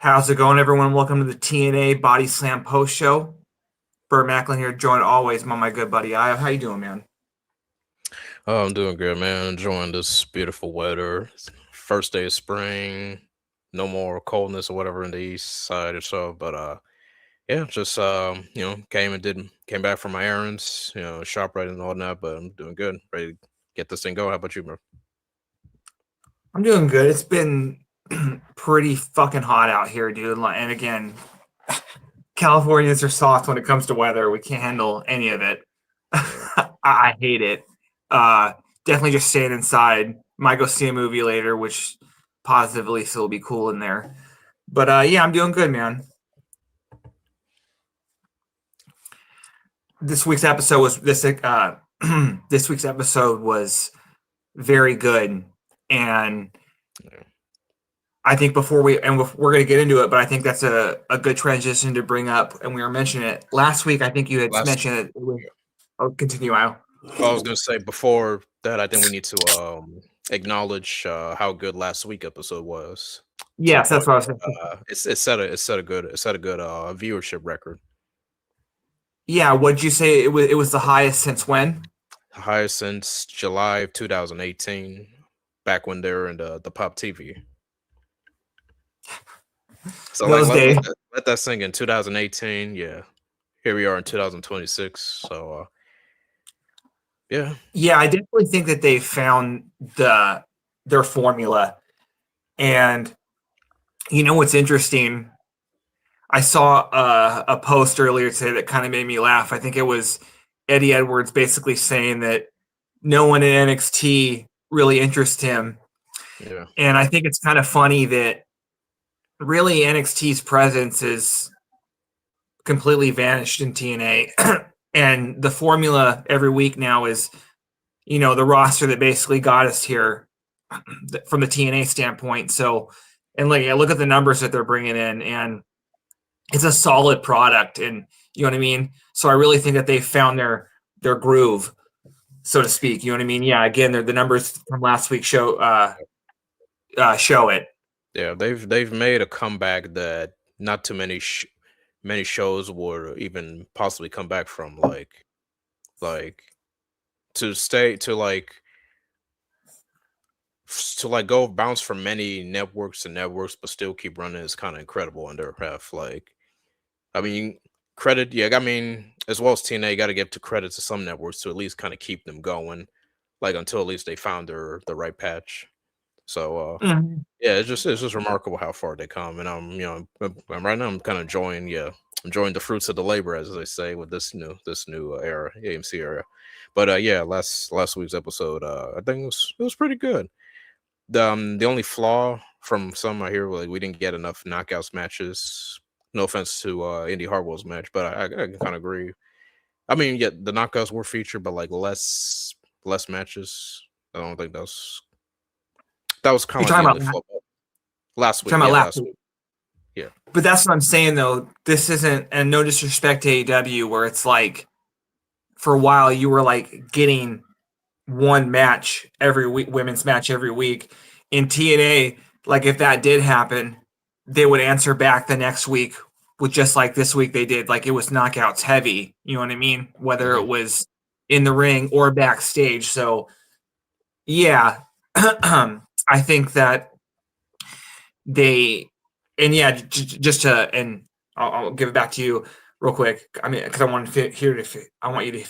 How's it going, everyone? Welcome to the TNA Body Slam post show. Burt Maclin here, joined always by my good buddy I. How you doing, man? Oh, I'm doing good, man. Enjoying this beautiful weather. First day of spring. No more coldness or whatever in the east side or so. But yeah, just came back from my errands, shop right and all that. But I'm doing good. Ready to get this thing going. How about you, bro? I'm doing good. It's been pretty fucking hot out here, dude. And again, Californians are soft when it comes to weather. We can't handle any of it. I hate it. Definitely just staying inside. Might go see a movie later, which positively still be cool in there. But yeah, I'm doing good, man. This week's episode was this week's episode was very good, and I think we're going to get into it, but I think that's a good transition to bring up, and we were mentioning it last week. I think you had mentioned it. I'll continue, Al. I was gonna say before that, I think we need to acknowledge how good last week episode was. Yes, that's what I was saying. It set a good viewership record. Yeah, what'd you say? It was the highest since when? Highest since July of 2018, back when they were in the Pop TV. So Those days. Let that sink in. 2018, yeah. Here we are in 2026. So yeah. Yeah, I definitely think that they found their formula. And you know what's interesting? I saw a post earlier today that kind of made me laugh. I think it was Eddie Edwards basically saying that no one in NXT really interests him. Yeah. And I think it's kind of funny that really NXT's presence is completely vanished in TNA. And the formula every week now is, the roster that basically got us here from the TNA standpoint. So, and look at the numbers that they're bringing in, and it's a solid product, and you know what I mean? So I really think that they found their groove, so to speak. You know what I mean? Yeah, again, the numbers from last week show it. Yeah, they've made a comeback that not too many shows would even possibly come back from, like to go bounce from many networks to networks but still keep running is kind of incredible on their half. I mean, credit, yeah, I mean, as well as TNA, you got to give to credit to some networks to at least kind of keep them going, until at least they found the right patch. So yeah, it's just remarkable how far they come, and I'm right now I'm kind of enjoying the fruits of the labor, as they say, with this new era, AMC era. But yeah, last week's episode, I think it was pretty good. The only flaw from some I hear, we didn't get enough knockouts matches. No offense to Indy Hartwell's match, but I can kind of agree. I mean, yeah, the knockouts were featured, but less matches. I don't think that was kind of the only flaw. Last week. Talking about last week. Yeah. But that's what I'm saying, though. This isn't, and no disrespect to AEW, where it's like, for a while you were getting one match every week, women's match every week. In TNA, if that did happen, they would answer back the next week with just like this week they did. It was knockouts heavy. You know what I mean? Whether it was in the ring or backstage. So, yeah, I think that just to, and I'll give it back to you real quick. I mean, because I want you to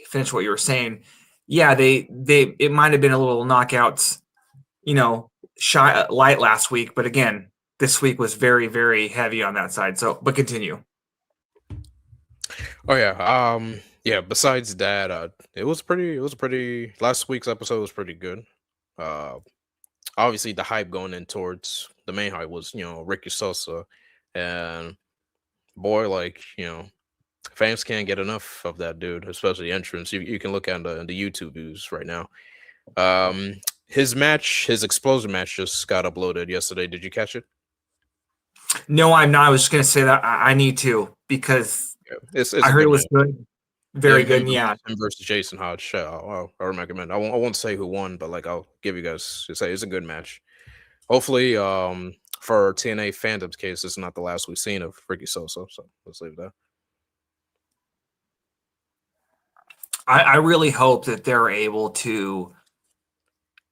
finish what you were saying. Yeah, it might have been a little knockouts, light last week, but again, this week was very, very heavy on that side. So, but continue. Oh yeah, yeah. Besides that, it was pretty. Last week's episode was pretty good. Obviously the hype going in towards the main hype was Ricky Sosa, and boy, fans can't get enough of that dude, especially the entrance. You can look at the YouTube views right now. His explosion match just got uploaded yesterday. Did you catch it? No, I'm not. I was just gonna say that I need to, because it's I heard it was good. Very good. Yeah. Him versus Jason Hodge. I recommend. I won't say who won, but I'll give you guys. It's a good match. Hopefully, for TNA fandom's case, it's not the last we've seen of Ricky Sosa. So let's leave that. I really hope that they're able to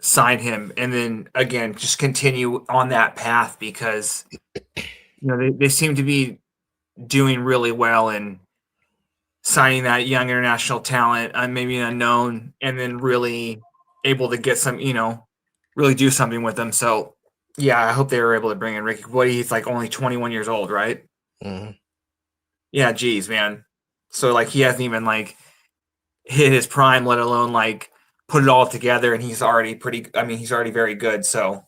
sign him and then again just continue on that path because they seem to be doing really well in signing that young international talent, maybe unknown, and then really able to get some, really do something with them. So, yeah, I hope they were able to bring in Ricky. What he's like only 21 years old, right? Mm-hmm. Yeah, geez, man. So like he hasn't even like hit his prime, let alone like put it all together, and he's already pretty. I mean, he's already very good. So,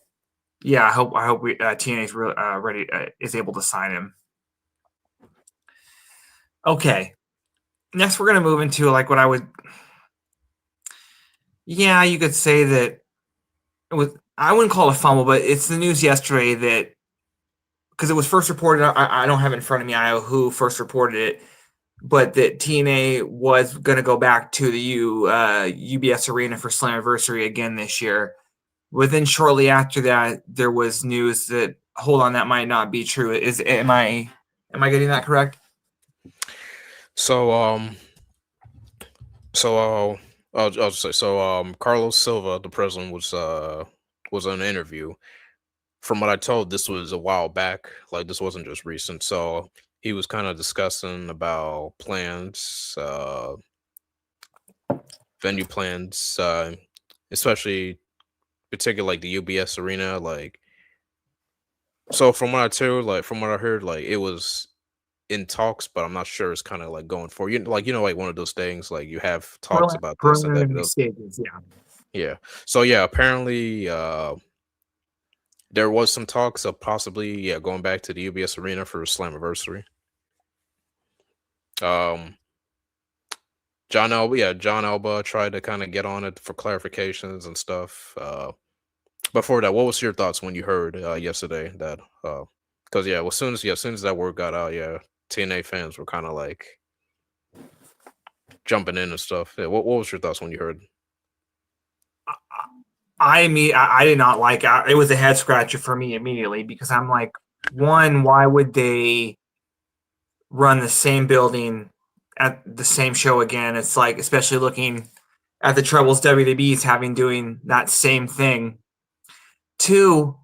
yeah, I hope TNA's ready is able to sign him. Okay, next we're gonna move into like what I would. Yeah, you could say that it was. I wouldn't call it a fumble, but it's the news yesterday that because it was first reported. I don't have it in front of me. I know who first reported it, but that TNA was going to go back to the UBS Arena for Slammiversary again this year. Within shortly after that, there was news that hold on, that might not be true. Am I getting that correct? So I'll say Carlos Silva, the president, was on an interview. From what I told, this was a while back. Like this wasn't just recent. So he was kind of discussing about plans, venue plans, especially particularly like the UBS arena. Like so from what I heard, like it was in talks, but I'm not sure it's kind of like going for like one of those things like you have talks about this and that. Preliminary stages, yeah. Yeah. So yeah, apparently there was some talks of possibly going back to the UBS arena for Slammiversary. John Elba tried to kind of get on it for clarifications and stuff. Before that, what was your thoughts when you heard yesterday that because as soon as that word got out, TNA fans were kind of like jumping in and stuff. Yeah, what was your thoughts when you heard? I did not like it. It was a head scratcher for me immediately because I'm like, one, why would they run the same building at the same show again? It's like, especially looking at the troubles WWE's having doing that same thing. Two,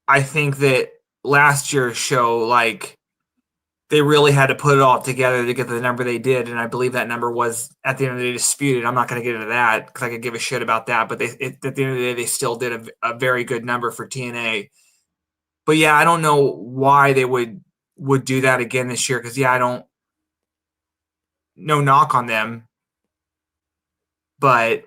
I think that last year's show, like, they really had to put it all together to get the number they did, and I believe that number was at the end of the day disputed. I'm not going to get into that because I could give a shit about that, but at the end of the day, they still did a very good number for TNA. But yeah, I don't know why they would do that again this year because I don't. No knock on them, but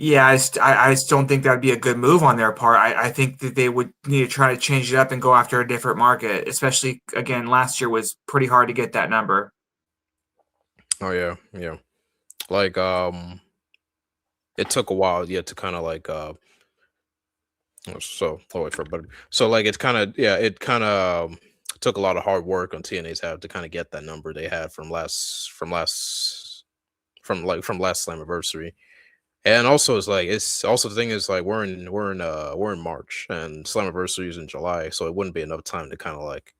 yeah, I just don't think that'd be a good move on their part. I think that they would need to try to change it up and go after a different market, especially again, last year was pretty hard to get that number. Oh yeah. Like it took a while, to kind of like like it's kind of took a lot of hard work on TNA's have to kind of get that number they had from last Slammiversary. And also it's also the thing is like we're in March and Slammiversary is in July, so it wouldn't be enough time to kind of like,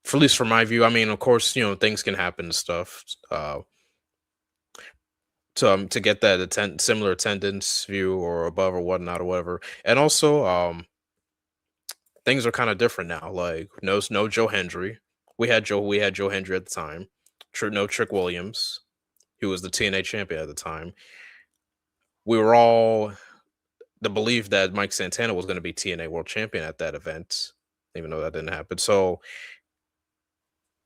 for at least from my view. I mean, of course, things can happen and stuff. To get that similar attendance view or above or whatnot or whatever, and also things are kind of different now. Like no Joe Hendry. We had Joe Hendry at the time. No Trick Williams, who was the TNA champion at the time. We were all the belief that Mike Santana was going to be TNA World Champion at that event, even though that didn't happen. So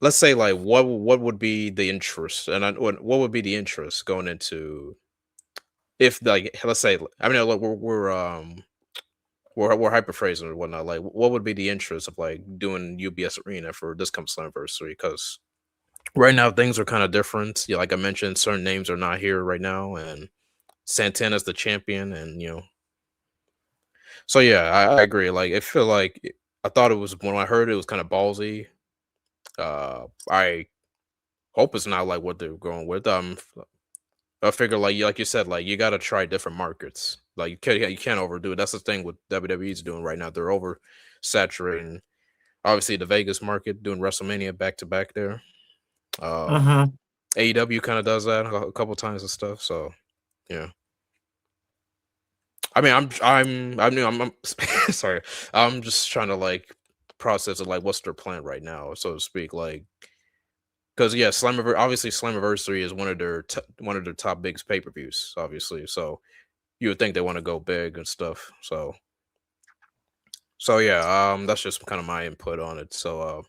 let's say like what would be the interest, and what would be the interest going into if like let's say I mean like we're hyperphrasing or whatnot. Like what would be the interest of like doing UBS Arena for this comes Slammiversary? Because right now things are kind of different. Yeah, like I mentioned, certain names are not here right now, and Santana's the champion, and So yeah, I agree. Like I feel like I thought it was when I heard it was kind of ballsy. I hope it's not like what they're going with. I figure like you said, like you got to try different markets. Like you can't overdo it. That's the thing with WWE's doing right now. They're oversaturating. Obviously, the Vegas market doing WrestleMania back to back there. Um, Mm-hmm. AEW kind of does that a couple times and stuff. So yeah. I mean, I'm sorry. I'm just trying to like process it. Like, what's their plan right now, so to speak? Like, because yeah, obviously Slammiversary is one of their top biggest pay per views, obviously. So you would think they want to go big and stuff. So yeah, that's just kind of my input on it. So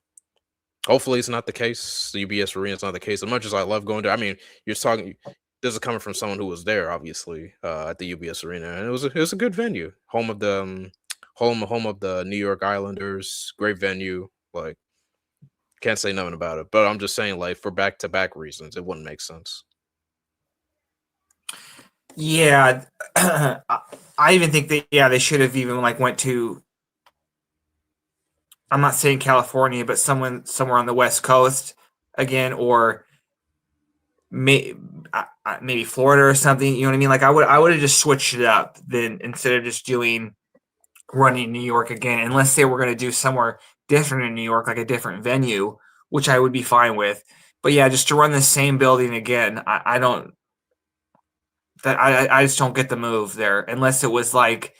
hopefully it's not the case. The UBS Arena is not the case. As much as I love going there, I mean, you're talking. This is coming from someone who was there, obviously, at the UBS Arena, and it was a good venue, home of the home of the New York Islanders, great venue. Like, can't say nothing about it. But I'm just saying, like, for back to back reasons, it wouldn't make sense. Yeah, I even think they should have even like went to. I'm not saying California, but somewhere on the West Coast again, or maybe Florida or something. You know what I mean? Like I would have just switched it up then instead of just doing running New York again, unless they were going to do somewhere different in New York, like a different venue, which I would be fine with. But yeah, just to run the same building again, I don't. That I just don't get the move there unless it was like,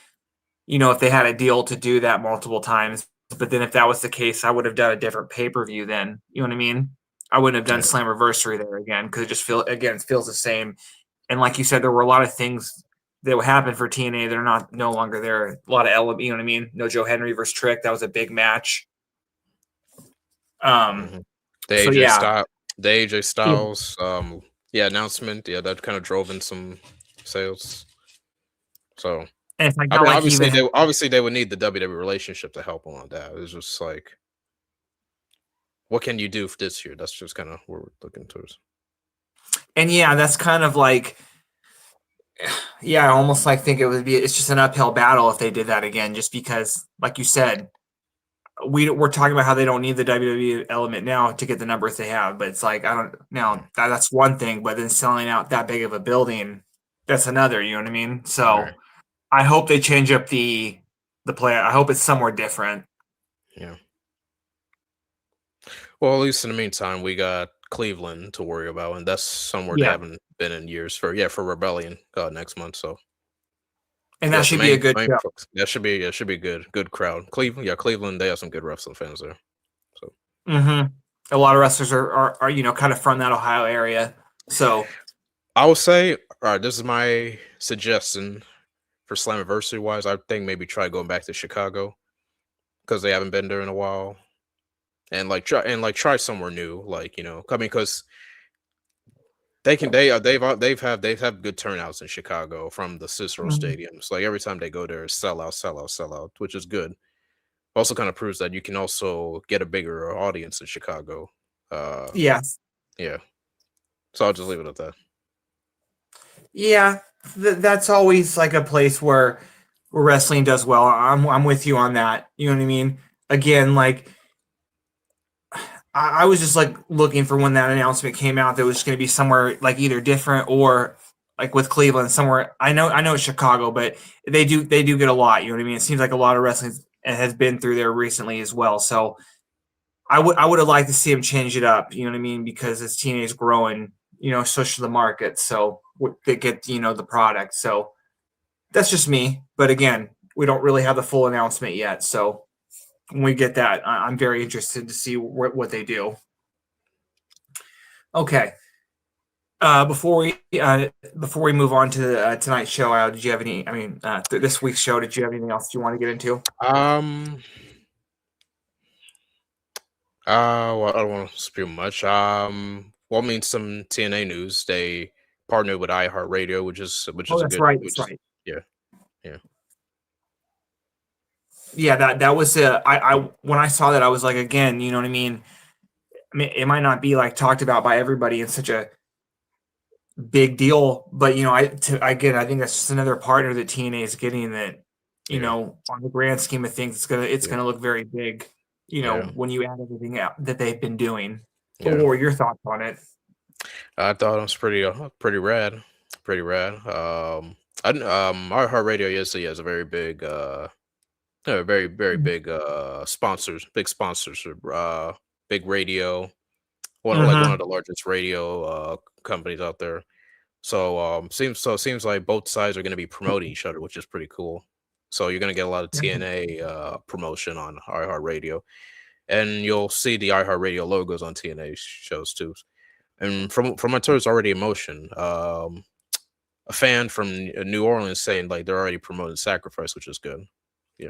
if they had a deal to do that multiple times. But then if that was the case, I would have done a different pay per view. Then you know what I mean? I wouldn't have done Yeah. Slammiversary there again because it feels the same. And like you said, there were a lot of things that would happen for TNA that are no longer there. A lot of you know what I mean? No Joe Henry versus Trick. That was a big match. Mm-hmm. So yeah. The AJ Styles, yeah, announcement, yeah, that kind of drove in some sales. So And it's like I not mean, like he even obviously they would need the WWE relationship to help on that. It's just like, what can you do for this year? That's just kind of where we're looking towards. and yeah, that's kind of like I almost like think it's just an uphill battle if they did that again, just because, like you said, we're talking about how they don't need the WWE element now to get the numbers they have, but it's like I don't now that's one thing, but then selling out that big of a building, that's another. You know what I mean? So Right. I hope they change up the play. I hope it's somewhere different. Yeah. Well, at least in the meantime, we got Cleveland to worry about, and that's somewhere they Yeah, haven't been in years for Rebellion next month. So and that yes, should be a good main show. folks. That should be good crowd. Cleveland, they have some good wrestling fans there. So A lot of wrestlers are kind of from that Ohio area, so I would say, all right, this is my suggestion for Slammiversary wise. I think maybe try going back to Chicago because they haven't been there in a while, and try somewhere new. Like, I mean, because they've had good turnouts in Chicago from the Cicero mhm. stadiums. Like every time they go there, sell out, which is good. Also, kind of proves that you can also get a bigger audience in Chicago. Uh, Yes, yeah. So I'll just leave it at that. yeah, that's always like a place where wrestling does well. I'm with you on that. You know what I mean? Again, like I was just like looking for when that announcement came out that was going to be somewhere like either different or like with Cleveland somewhere. I know it's Chicago, but they do get a lot. You know what I mean? It seems like a lot of wrestling has been through there recently as well. So I would have liked to see him change it up. You know what I mean? Because as TNA's growing, so should the market. So they get the product. So that's just me. But again, we don't really have the full announcement yet. So when we get that, I'm very interested to see what they do. Okay. Before we move on to tonight's show, did you have any? I mean, this week's show. Did you have anything else you want to get into? Um. Well, I don't want to speak much. Well, I mean, some TNA news. They partnered with iHeartRadio, which Oh, is a that's good, right. That's which is right. yeah, yeah, Yeah, that was I when I saw that I was like, again, you know what I mean. I mean, it might not be like talked about by everybody in such a big deal, but again, I think that's just another partner that TNA is getting that, yeah, on the grand scheme of things, it's yeah, gonna look very big, yeah, when you add everything out that they've been doing. But what yeah. were your thoughts on it? I thought it was pretty rad, pretty rad. iHeartRadio, yes, he has a very big, very big sponsors, big sponsors, big radio, one of Mm-hmm. the largest radio companies out there. So it seems like both sides are going to be promoting each other, which is pretty cool. So you're going to get a lot of TNA promotion on iHeartRadio, and you'll see the iHeartRadio logos on TNA shows too. And from my tour, it's already in motion. A fan from New Orleans saying like they're already promoting Sacrifice, which is good. Yeah.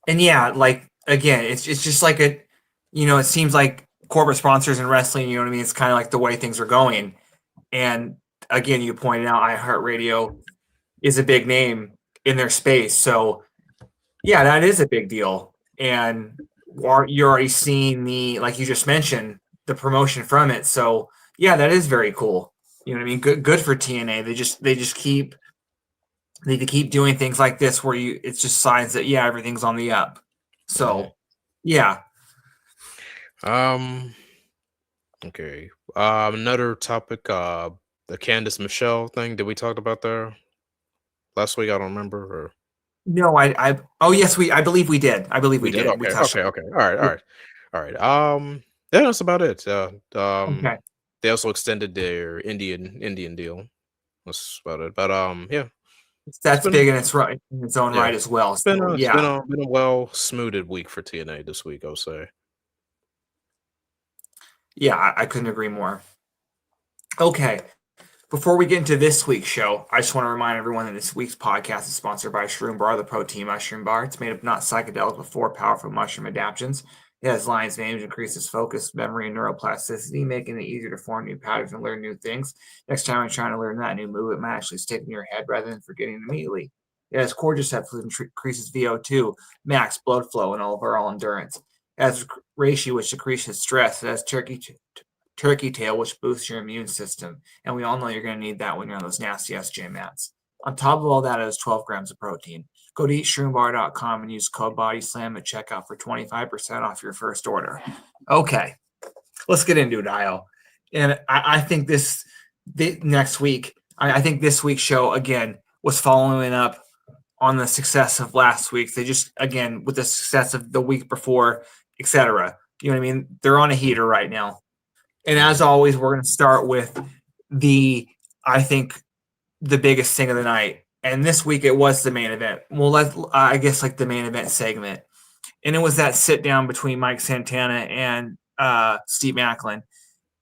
And yeah, like again, it's just like it seems like corporate sponsors in wrestling, you know what I mean? It's kind of like the way things are going. And again, you pointed out iHeartRadio is a big name in their space. So yeah, that is a big deal. And you're already seeing like you just mentioned, the promotion from it. So yeah, that is very cool. You know what I mean? Good for TNA. They just keep need to keep doing things like this where it's just signs that yeah, everything's on the up. Mhm. So yeah. Um. Okay. Another topic. The Candice Michelle thing. Did we talk about that last week? I don't remember. Or No, oh yes, I believe we did. I believe we we did. did. We Okay. touched Okay. on Okay. All right. All it. right. All right. Yeah, that's about it. Okay. They also extended their Indian deal. That's about it. But yeah, it's That's been big in its own yeah, right as well. it's been So a yeah. been a well smoothed week for TNA this week. I'll say. Yeah, I couldn't agree more. Okay. Before we get into this week's show, I just want to remind everyone that this week's podcast is sponsored by Shroom Bar, the protein mushroom bar. It's made of not psychedelics, but 4 powerful mushroom adaptogens. It has lion's mane, which increases focus, memory, and neuroplasticity, making it easier to form new patterns and learn new things. Next time you're trying to learn that new move, it might actually stick in your head rather than forgetting immediately. It has cordyceps, which increases VO2, max blood flow, and overall endurance. It has reishi, which decreases stress. It has turkey tail, which boosts your immune system. And we all know you're going to need that when you're on those nasty SJ mats. On top of all that, it has 12 grams of protein. Go to eatshroombar.com and use code BODYSLAM at checkout for 25% off your first order. Okay, let's get into it, Io. And I think next week, I think this week's show, again, was following up on the success of last week's. They just, again, with the success of the week before, etc. You know what I mean? They're on a heater right now. And as Mhm. always, we're going to start with I think, the biggest thing of the night. And this week it was the main event. Well, I guess like the main event segment. And it was that sit down between Mike Santana and Steve Maclin.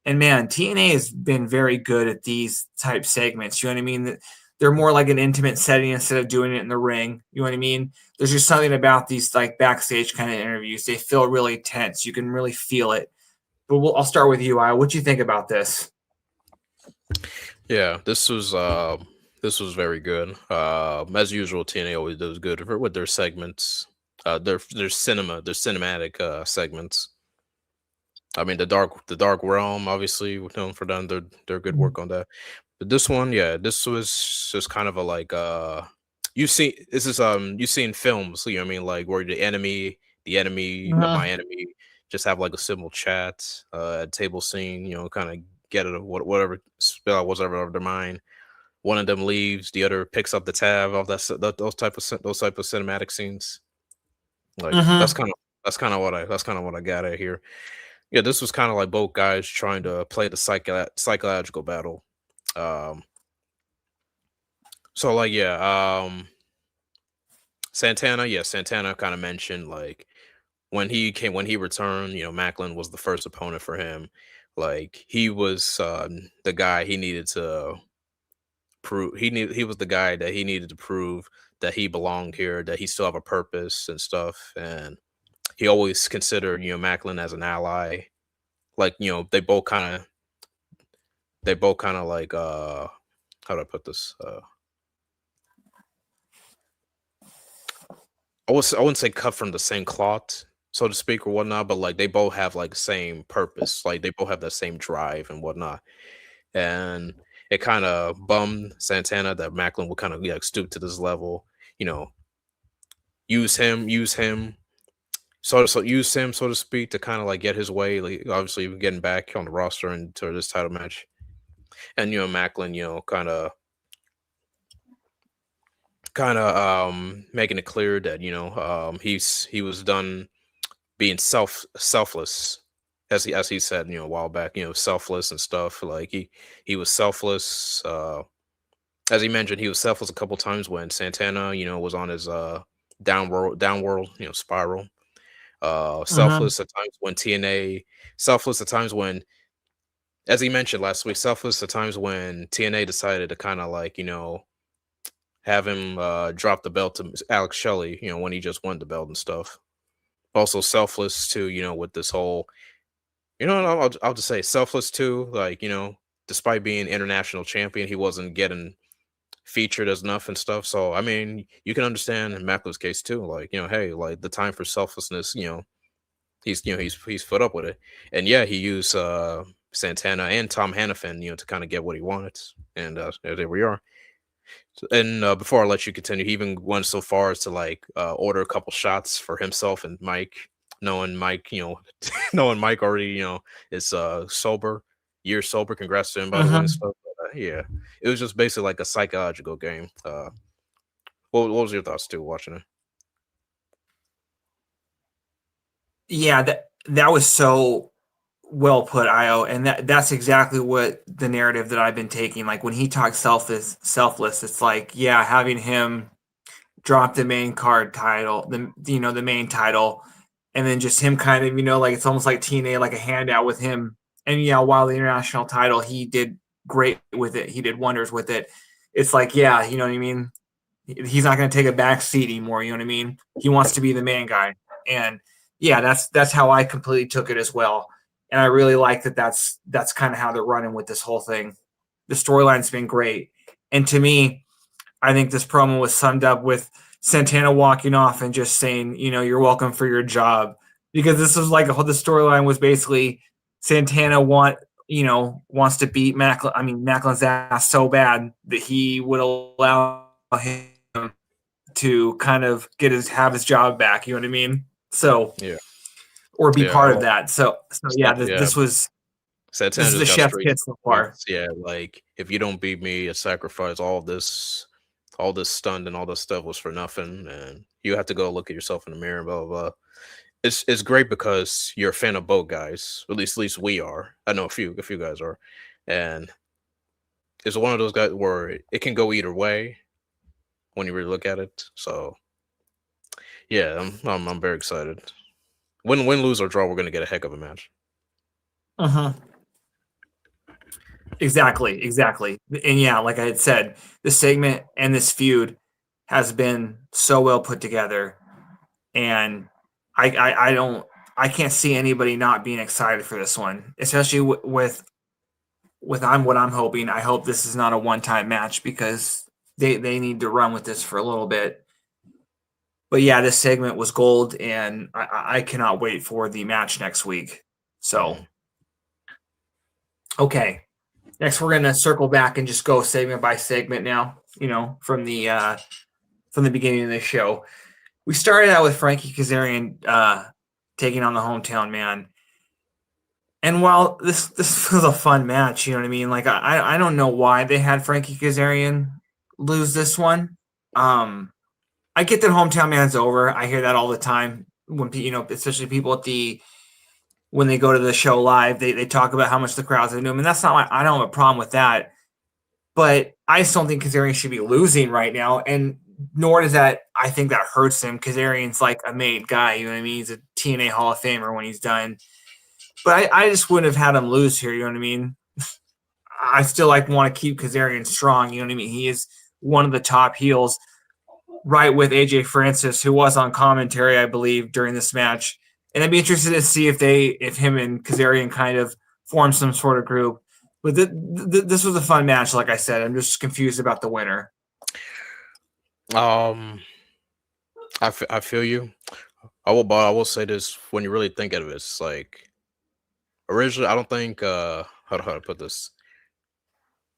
And man, TNA has been very good at these type segments. You know what I mean? They're more like an intimate setting instead of doing it in the ring. You know what I mean? There's just something about these like backstage kind of interviews. They feel really tense. You can really feel it. But I'll start with you, Io. What do you think about this? Yeah, this was very good. As usual, TNA always does good with their segments. Their cinematic segments. I mean, the Dark Realm, obviously, we're known for them. They're good work on that. But this one, yeah, this was just kind of a like you see this is you see in films, you know what I mean, like where the enemy of Uh-huh. my enemy just have like a simple chat, table scene, you know, kind of get it whatever spill out whatever over their mind. One of them leaves, the other picks up the tab of those type of cinematic scenes. Like Mm-hmm. that's kind of what I got at here. Yeah, this was kind of like both guys trying to play the psychological battle. Um, so like yeah, Santana, yeah, Santana kind of mentioned like when he returned, you know, Macklin was the first opponent for him. Like he was the guy he needed to prove he was the guy that he needed to prove that he belonged here, that he still have a purpose and stuff. And he always considered, you know, Macklin as an ally. Like, you know, they both kind of like how do I put this? I wouldn't say cut from the same cloth, so to speak, or whatnot, but like they both have like the same purpose. Like they both have that same drive and whatnot. And it kind of bummed Santana that Macklin would kind of like stoop to this level, you know, use him, use him, so to speak, to kind of like get his way. Like obviously getting back on the roster and to this title match. And you know, Macklin, you know, kind of kind of making it clear that he was done being selfless, as he said, a while back, selfless and stuff. Like he was selfless. As he mentioned, he was selfless a couple times when Santana, was on his downworld, spiral. Mhm. Selfless at times when TNA, selfless at times when, as he mentioned last week, selfless at times when TNA decided to kind of like, have him drop the belt to Alex Shelley, when he just won the belt and stuff. Also selfless too, with this whole, I'll just say selfless too. Like, despite being international champion, he wasn't getting featured as enough and stuff. So I mean, you can understand in Macklin's case too. Like, hey, like the time for selflessness, he's put up with it. And yeah, he used Santana and Tom Hannafin, to kind of get what he wanted. And there we are. And before I let you continue, he even went so far as to like order a couple shots for himself and Mike, knowing Mike, knowing Mike already, is sober, years sober. Congrats to him, by the way, and Mhm. stuff. But, yeah, it was just basically like a psychological game. What was your thoughts too watching it? Yeah, that was so well put, Io, and that's exactly what the narrative that I've been taking. Like when he talks selfless, it's like, yeah, having him drop the main card title, the main title, and then just him kind of, like it's almost like TNA, like a handout with him. And yeah, while the international title, he did great with it. He did wonders with it. It's like, yeah, you know what I mean? He's not going to take a back seat anymore. You know what I mean? He wants to be the main guy. And yeah, that's how I completely took it as well. And I really like that. That's kind of how they're running with this whole thing. The storyline's been great. And to me, I think this promo was summed up with Santana walking off and just saying, you're welcome for your job. Because this was like the storyline was basically Santana wants to beat Maclin. I mean, Macklin's ass so bad that he would allow him to kind of have his job back. You know what I mean? So, Yeah, or be yeah. part of that. So yeah, Yeah. this Santana is just the got chef's straight to kiss the so point. far. Yeah, like if you don't beat me, a sacrifice, all this stunt and all this stuff was for nothing, and you have to go look at yourself in the mirror. Blah blah blah. It's great because you're a fan of both guys. At least we are. I know a few guys are, and it's one of those guys where it can go either way when you really look at it. So yeah, I'm very excited. Win, lose or draw, we're gonna get a heck of a match. Uh-huh. Exactly. And yeah, like I had said, this segment and this feud has been so well put together, and I don't I can't see anybody not being excited for this one, especially with what I'm hoping. I hope this is not a one time match because they need to run with this for a little bit. But yeah, this segment was gold, and I cannot wait for the match next week. So Mhm. okay, next we're gonna circle back and just go segment by segment now. From the beginning of the show, we started out with Frankie Kazarian taking on the hometown man. And while this was a fun match, you know what I mean? Like I don't know why they had Frankie Kazarian lose this one. I get that hometown man's over. I hear that all the time when especially people at when they go to the show live, they talk about how much the crowd's into him, and that's not why I don't have a problem with that. But I just don't think Kazarian should be losing right now, and nor does that I think that hurts him. Kazarian's like a made guy, you know what I mean? He's a TNA Hall of Famer when he's done. But I just wouldn't have had him lose here, you know what I mean? I still want to keep Kazarian strong, you know what I mean? He is one of the top heels, right with AJ Francis, who was on commentary, I believe, during this match. And I'd be interested to see if him and Kazarian kind of form some sort of group. But this was a fun match, like I said. I'm just confused about the winner. Um, I feel you. But I will say this: when you really think of it, it's like originally, I don't think. How to put this?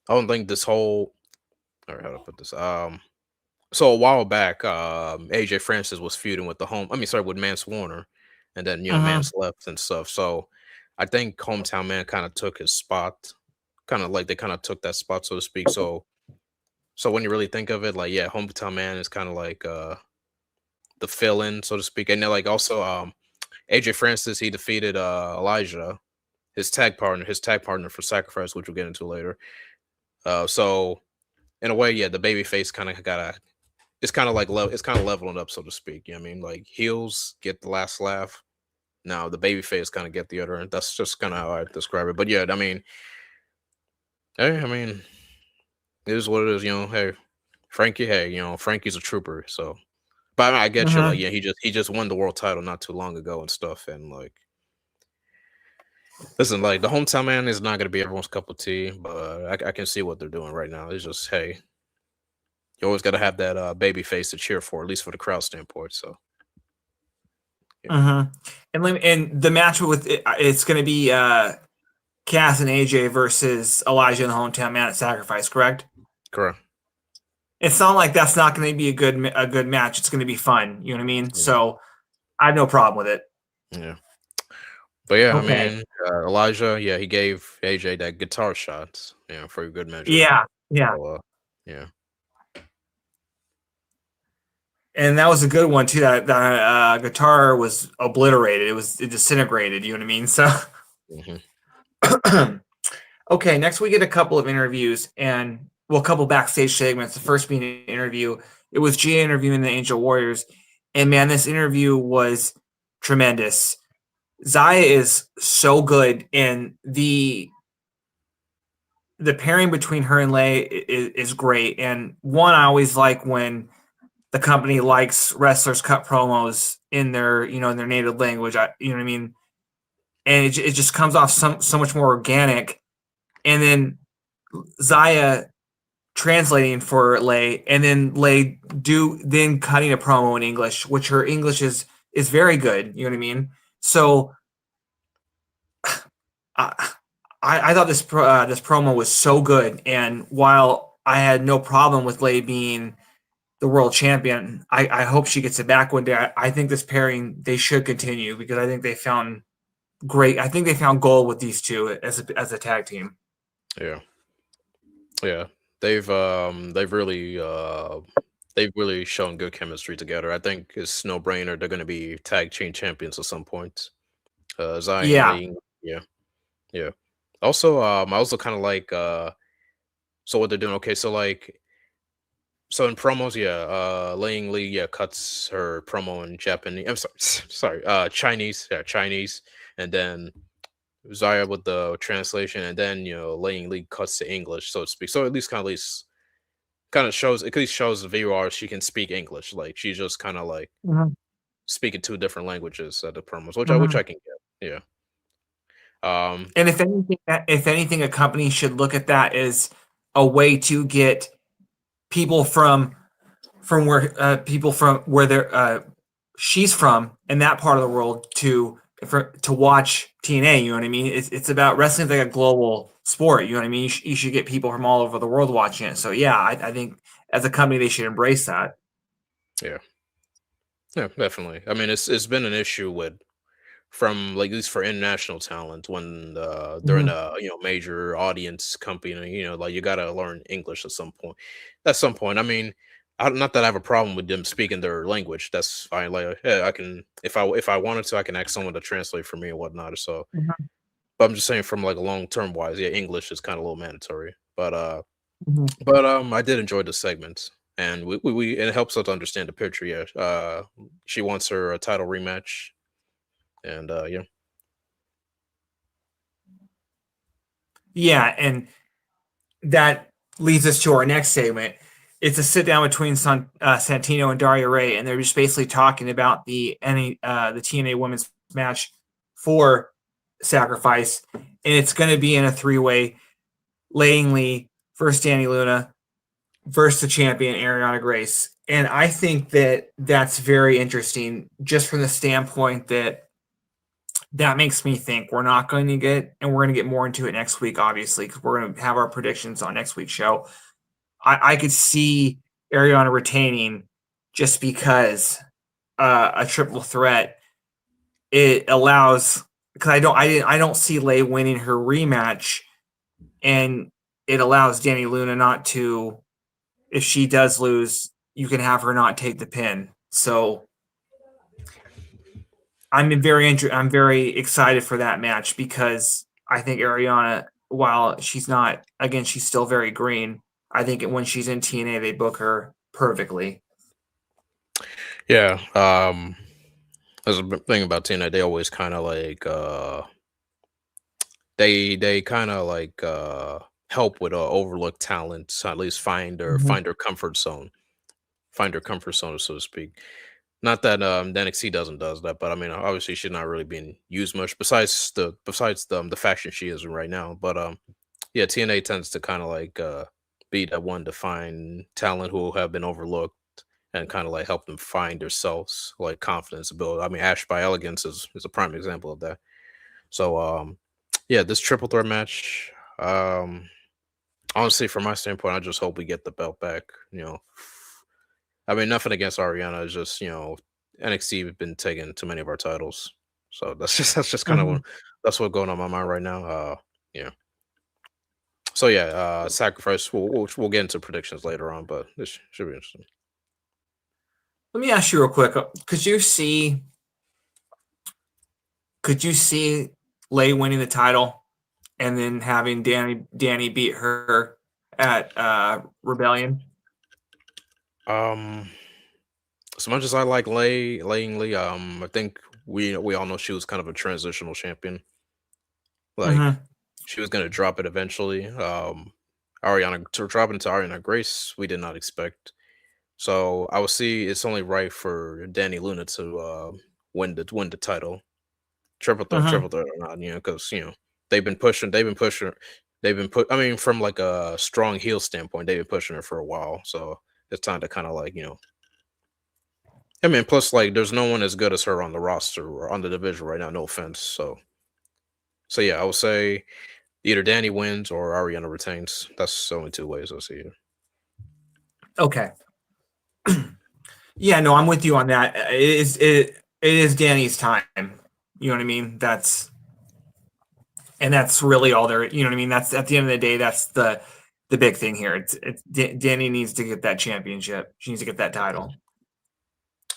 I don't think this whole. Or how to put this? So a while back, AJ Francis was feuding with with Mance Warner, and then Mm-hmm. Mance left and stuff. So I think Hometown Man kind of took his spot, kind of like they kind of took that spot, so to speak. So So when you really think of it, like yeah, hometown man is kind of like the fill-in, so to speak. And then like also AJ Francis, he defeated Elijah, his tag partner for Sacrifice, which we'll get into later. So in a way, yeah, the babyface kind of gotta it's kind of like it's kind of leveling up, so to speak. You know what I mean? Like heels get the last laugh. Now the babyface kind of get the other, and that's just kind of how I describe it. But yeah, I mean, hey, I mean, it is what it is. You know, hey, Frankie, hey, you know, Frankie's a trooper. So, but I, mean, I get you. Like, yeah, he just won the world title not too long ago and stuff, and like. Listen, like the hometown man is not going to be everyone's cup of tea, but I can see what they're doing right now. It's just, hey, you always got to have that baby face to cheer for, at least for the crowd standpoint. So, yeah, And the match with it's going to be Cass and AJ versus Elijah and the hometown man at Sacrifice, correct? correct. It's not like that's not going to be a good match. It's going to be fun. You know what I mean? Yeah, So I have no problem with it. yeah. But yeah, I Okay. mean, Elijah, yeah, he gave AJ that guitar shots, you know, for a good measure. Yeah. Yeah. So, yeah, And that was a good one too. That guitar was obliterated. It disintegrated. You know what I mean? So hmm okay. Next, we get a couple of interviews and well, a couple backstage segments. The first being an interview. It was Gia interviewing the Angel Warriors, and man, this interview was tremendous. Zaya is so good, and the pairing between her and Lay is great. And one, I always like when the company likes wrestlers cut promos in their in their native language. You know what I mean? And it just comes off so much more organic. And then Zaya translating for Lay, and then Lay then cutting a promo in English, which her English is very good. You know what I mean? So I I thought this this promo was so good, and while I had no problem with Lay being the world champion, I hope she gets it back one day. I think this pairing they should continue because I think they found great. I think they found gold with these two as a tag team. yeah, yeah. They've really shown good chemistry together. I think it's no brainer they're going to be tag team champions at some point. Zion Yeah. Lee, yeah, yeah. Also, I also kind of like so what they're doing. Okay, so like so in promos, yeah, Laying Lee, yeah, cuts her promo in Japanese. I'm sorry, sorry, Chinese, yeah, Chinese, and then Zaya with the translation, and then you know Laying Lee cuts to English, so to speak. So at least kind of shows at least shows the viewer she can speak English. Like she's just kind of like Mhm. speaking two different languages at the promos, which Mhm. I can get. Yeah. Um. And if anything, a company should look at that as a way to get people from where they're she's from in that part of the world to watch TNA. You know what I mean? It's about wrestling like a global sport. You know what I mean? You should get people from all over the world watching it. So yeah, I think as a company they should embrace that. Yeah. Yeah. Definitely. I mean, it's been an issue with from like at least for international talent when they're in Mhm. a major audience company, like you gotta learn English at some point. At some point, I mean, not that I have a problem with them speaking their language. That's fine. Like, yeah, I can if I wanted to, I can ask someone to translate for me and whatnot. So, Mhm. but I'm just saying from like a long term wise, yeah, English is kind of a little mandatory. Mhm. I did enjoy the segments. And it helps us to understand the picture. Yeah, she wants her title rematch, and yeah, Yeah, and that leads us to our next segment. It's a sit down between Santino and Daria Ray, and they're just basically talking about the TNA women's match for Sacrifice, and it's going to be in a 3-way. Laying Lee versus Danny Luna versus the champion Ariana Grace, and I think that that's very interesting, just from the standpoint that that makes me think we're not going to get, and we're going to get more into it next week, obviously, because we're going to have our predictions on next week's show. I could see Ariana retaining just because a triple threat it allows because I don't see Lay winning her rematch, and it allows Danny Luna not to if she does lose, you can have her not take the pin. So I'm very excited for that match because I think Ariana, while she's not, again, she's still very green. I think when she's in TNA, they book her perfectly. Yeah. There's a thing about TNA. They always kind of like they kind of like help with overlooked talent. At least find their comfort zone, so to speak. Not that the NXT does that, but I mean, obviously she's not really being used much besides the faction she is in right now. But yeah, TNA tends to kind of like be that one to find talent who have been overlooked and kind of like help them find themselves, like confidence build. I mean, Ash by Elegance is a prime example of that. So yeah, this triple threat match, honestly, from my standpoint, I just hope we get the belt back. I mean, nothing against Ariana. It's just NXT have been taking too many of our titles, so that's just kind of Mhm. that's what's going on my mind right now. Yeah. So yeah, sacrifice. We'll get into predictions later on, but this should be interesting. Let me ask you real quick. Could you see Lay winning the title and then having Danny beat her at Rebellion? Um, as much as I like Laying Lee, I think we all know she was kind of a transitional champion. Like Mm-hmm. she was gonna drop it eventually. Ariana to drop into Ariana Grace, we did not expect. So I would see it's only right for Danny Luna to win the title, Mm-hmm. triple threat or not, because they've been pushing, I mean, from like a strong heel standpoint, they've been pushing her for a while. So it's time to kind of like I mean, plus like there's no one as good as her on the roster or on the division right now. No offense. So yeah, I would say either Danny wins or Ariana retains. That's the only two ways I see it. Okay. Yeah, no, I'm with you on that. It is Danny's time. You know what I mean? That's really all there. You know what I mean? That's at the end of the day. That's the big thing here. Danny needs to get that championship. She needs to get that title.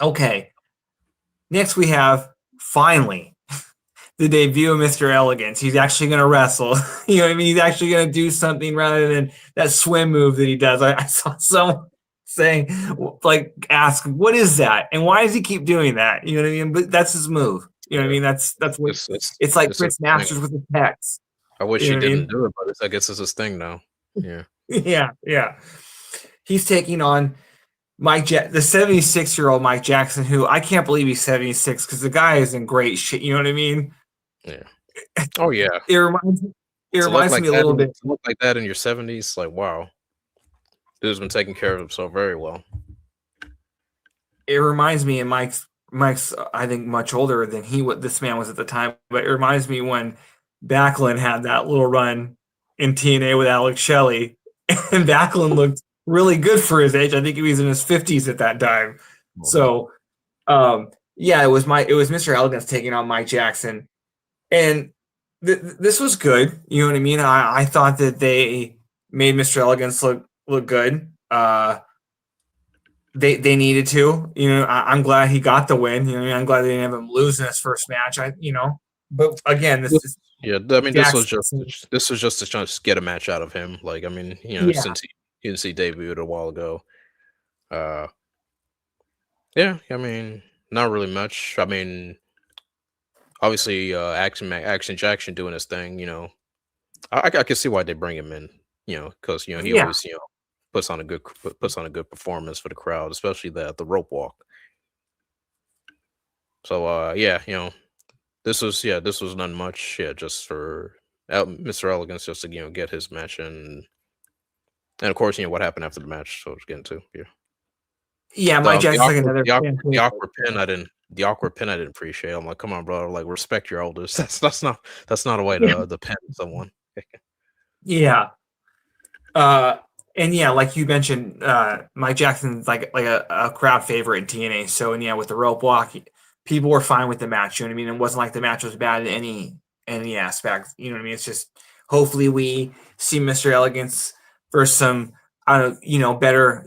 Okay. Next we have finally the debut of Mr. Elegance. He's actually going to wrestle. You know what I mean? He's actually going to do something rather than that swim move that he does. I saw someone saying, like, ask, what is that? And why does he keep doing that? You know what I mean? But that's his move. You know what I Yeah, mean? That's what it's it's like it's a Chris thing. Masters with his pecs. I wish You he know what I didn't mean? do it, but I guess it's his thing now. Yeah. Yeah, yeah. He's taking on the 76-year-old Mike Jackson, who I can't believe he's 76 because the guy is in great shape. You know what I mean? Yeah. Oh yeah. It reminds it To look reminds like me a that little bit. in your 70s, like wow, dude's been taking care of himself very well. It reminds me, and Mike's I think much older than what this man was at the time, but it reminds me when Backlund had that little run in TNA with Alex Shelley, and Backlund looked really good for his age. I think he was in his 50s at that time. Mhm. So yeah, it was Mr. Elegance taking on Mike Jackson, and this was good. You know what I mean? I thought that they made Mr. Elegance look good. They needed to. You know, I'm glad he got the win. You know, what I mean? I'm glad they didn't have him lose in his first match. But again, this is Yeah, I mean, Jackson. this was just to try to get a match out of him. Like, I mean, Yeah, since he didn't see debuted a while ago. Uh, yeah, I mean, not really much. I mean, obviously, Action Jackson doing his thing. I can see why they bring him in. Because he yeah, always puts on a good performance for the crowd, especially the rope walk. So yeah, this was not much. Yeah, just for Mr. Elegance just to get his match in, and of course what happened after the match. So let's get into yeah. yeah. Mike The Jackson's like awkward another the awkward the fantastic awkward pin character. I didn't appreciate. I'm like, come on, bro, like respect your elders. That's not a way to pin someone. Yeah. And yeah, like you mentioned, Mike Jackson's like a crowd favorite in TNA. So and yeah, with the rope walk, people were fine with the match. You know what I mean? It wasn't like the match was bad in any aspect. You know what I mean? It's just hopefully we see Mr. Elegance versus some better,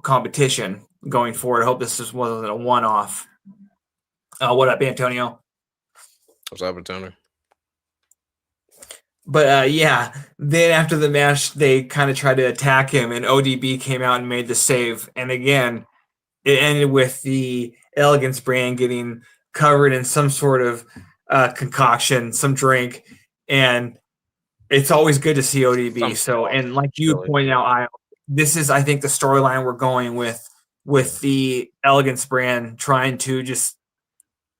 competition going forward. I hope this wasn't a one-off. What up, Antonio? What's up, Tony? But yeah, then after the match, they kind of tried to attack him, and ODB came out and made the save. And again, it ended with the Elegance brand getting covered in some sort of concoction, some drink, and it's always good to see ODB. So, and like you pointed out, this is, I think, the storyline we're going with the Elegance brand trying to just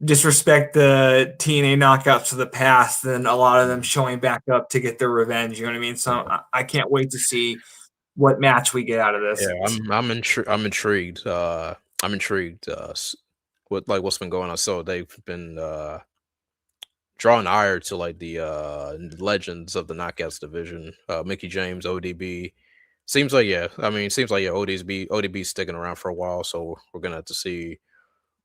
disrespect the TNA knockouts of the past, and a lot of them showing back up to get their revenge. You know what I mean? So I can't wait to see what match we get out of this. Yeah, I'm intrigued. I'm intrigued with like what's been going on. So they've been drawing ire to like the legends of the knockouts division. Mickey James, ODB. Seems like ODB sticking around for a while, so we're gonna have to see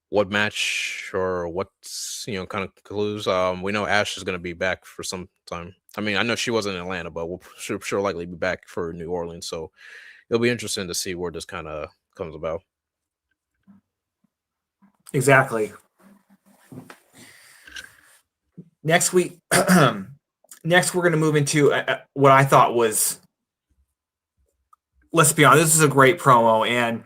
what match or what's kind of clues. We know Ash is gonna be back for some time. I mean, I know she wasn't in Atlanta, but she'll likely be back for New Orleans. So it'll be interesting to see where this kind of comes about. Exactly. Next week, next we're going to move into what I thought was, let's be honest, this is a great promo. And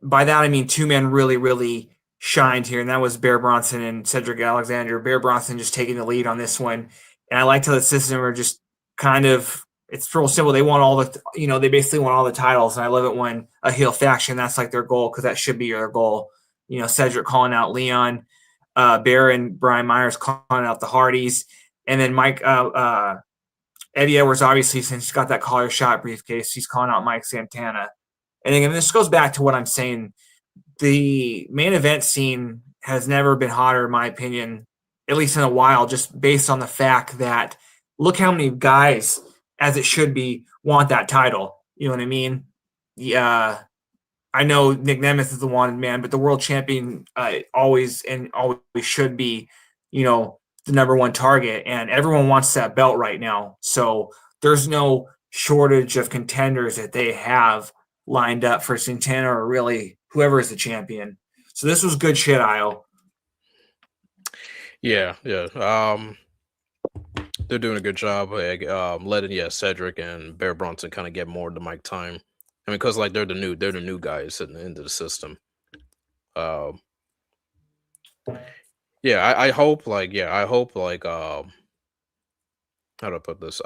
by that I mean two men really, really shined here, and that was Bear Bronson and Cedric Alexander. Bear Bronson just taking the lead on this one, and I liked how the system are just kind of, it's real simple. They want all the, they basically want all the titles, and I love it when a heel faction, that's like their goal, because that should be their goal. Cedric calling out Leon, Bear and Brian Myers calling out the Hardys, and then Eddie Edwards, obviously, since he's got that collar shot briefcase, he's calling out Mike Santana. And again, this goes back to what I'm saying. The main event scene has never been hotter, in my opinion, at least in a while, just based on the fact that look how many guys, as it should be, want that title. You know what I mean? Yeah. I know Nick Nemeth is the wanted man, but the world champion always should be, the number one target, and everyone wants that belt right now. So there's no shortage of contenders that they have lined up for Santana or really whoever is the champion. So this was good shit, Io. Yeah. They're doing a good job letting Cedric and Bear Bronson kind of get more of the mic time. I mean, because like they're the new guys sitting into the system. I hope how do I put this?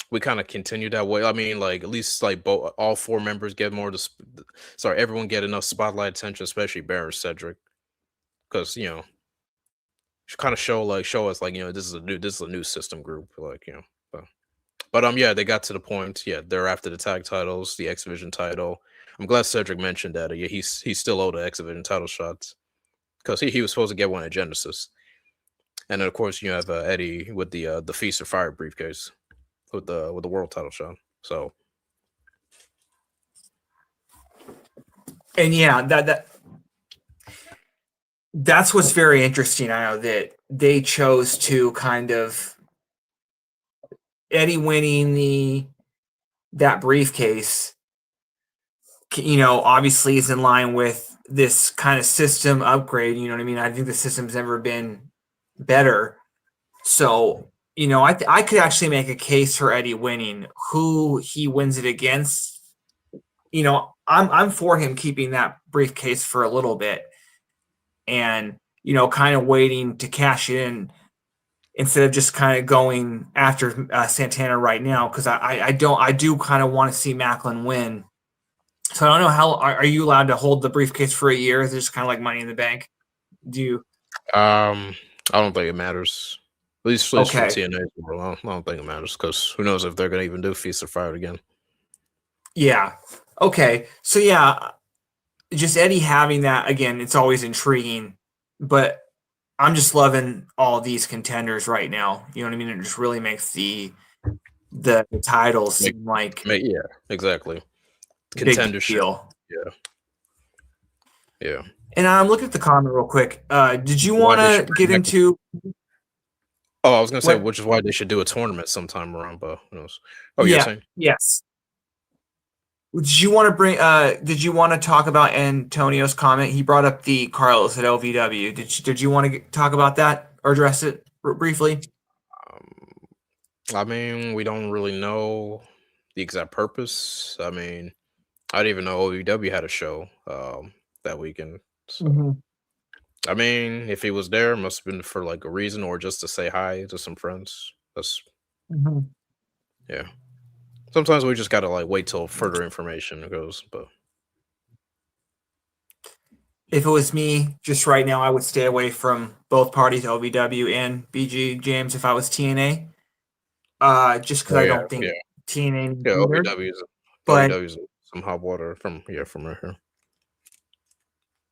We kind of continue that way. I mean, like at least like all four members get everyone get enough spotlight attention, especially Bear and Cedric, because kind of show us like this is a new system group, like but yeah, they got to the point. Yeah, they're after the tag titles, the X Division title. I'm glad Cedric mentioned that. He's still owed the X Division title shots because he was supposed to get one at Genesis, and then of course you have Eddie with the Feast or Fire briefcase with the world title shot. So, and yeah, that's what's very interesting. I know that they chose to kind of Eddie winning that briefcase, obviously is in line with this kind of system upgrade. You know what I mean? I think the system's never been better. So, I could actually make a case for Eddie winning. Who he wins it against, I'm for him keeping that briefcase for a little bit and, kind of waiting to cash it in instead of just kind of going after Santana right now, because I do kind of want to see Maclin win. So I don't know, how are you allowed to hold the briefcase for a year? Is it just kind of like Money in the Bank? Do you? I don't think it matters. At least for TNA, I don't think it matters because who knows if they're gonna even do Feast or Fire again. Yeah. Okay. So yeah, just Eddie having that again, it's always intriguing, but I'm just loving all these contenders right now. You know what I mean? It just really makes the titles seem like exactly. Contendership. Yeah. And I'm looking at the comment real quick. Did you want to get into? Oh, I was gonna say, What? which is why they should do a tournament sometime around, but who knows? Oh, you're Yeah. saying? Yes. Did you want to bring? Did you want to talk about Antonio's comment? He brought up the Carlos at LVW. Did you want to talk about that or address it briefly? Um, I mean, we don't really know the exact purpose. I mean, I didn't even know OVW had a show that weekend. So, Hmm. I mean, if he was there, it must have been for like a reason or just to say hi to some friends. That's Hmm. yeah. Sometimes we just gotta like wait till further information goes. But If it was me, just right now, I would stay away from both parties, LVW and BG James. If I was TNA, just because oh I yeah, don't yeah, think TNA needs yeah. either. OVW is But some hot water from right here.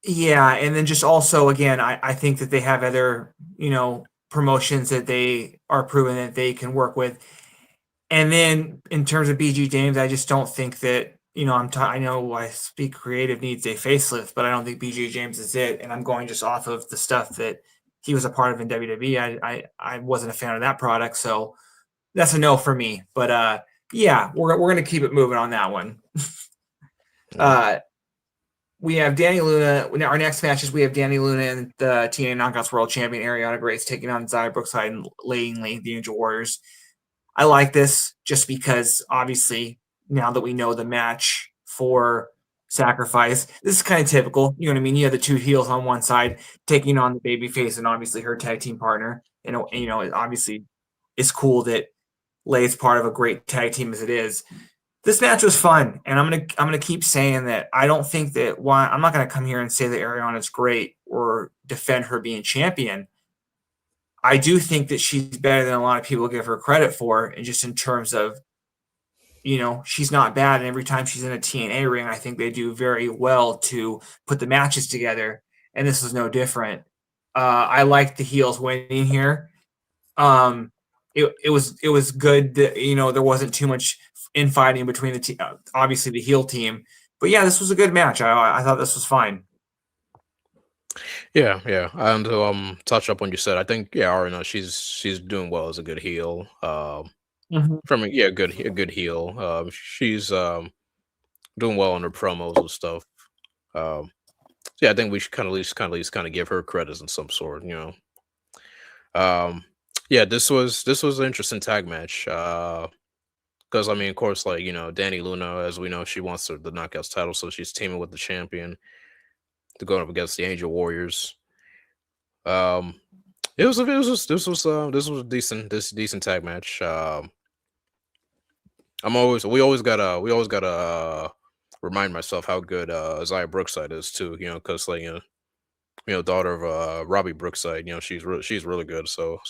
yeah, and then just also again, I think that they have other, promotions that they are proven that they can work with. And then in terms of BG James, I just don't think that, I know I speak creative needs a facelift, but I don't think BG James is it. And I'm going just off of the stuff that he was a part of in WWE. I wasn't a fan of that product, so that's a no for me. But yeah, we're gonna keep it moving on that one. Yeah. Uh, we have Danny Luna. Our next matches, we have Danny Luna and the TNA Knockouts World Champion Ariana Grace taking on Zaya Brookside and Laying the Angel Warriors. I like this just because obviously now that we know the match for Sacrifice, this is kind of typical. You know what I mean? You have the two heels on one side taking on the babyface and obviously her tag team partner. And it obviously it's cool that Lay's part of a great tag team as it is. This match was fun, and I'm gonna keep saying that I don't think that why I'm not gonna come here and say that Ariana's great or defend her being champion. I do think that she's better than a lot of people give her credit for, and just in terms of, she's not bad. And every time she's in a TNA ring, I think they do very well to put the matches together. And this was no different. I like the heels winning here. Um, it was good that there wasn't too much infighting between obviously the heel team. But yeah, this was a good match. I thought this was fine. Yeah, yeah. And to touch up on you said, I think yeah, Arena, she's doing well as a good heel. Mhm. From yeah, a good heel. She's doing well on her promos and stuff. Um, so yeah, I think we should at least kind of give her credits in some sort. Yeah, this was an interesting tag match. Because I mean, of course, like Danny Luna, as we know, she wants the Knockouts title, so she's teaming with the champion to go up against the Angel Warriors. Um, this was a decent tag match. We always gotta remind myself how good Zaya Brookside is too. Because like daughter of Robbie Brookside. She's really good. So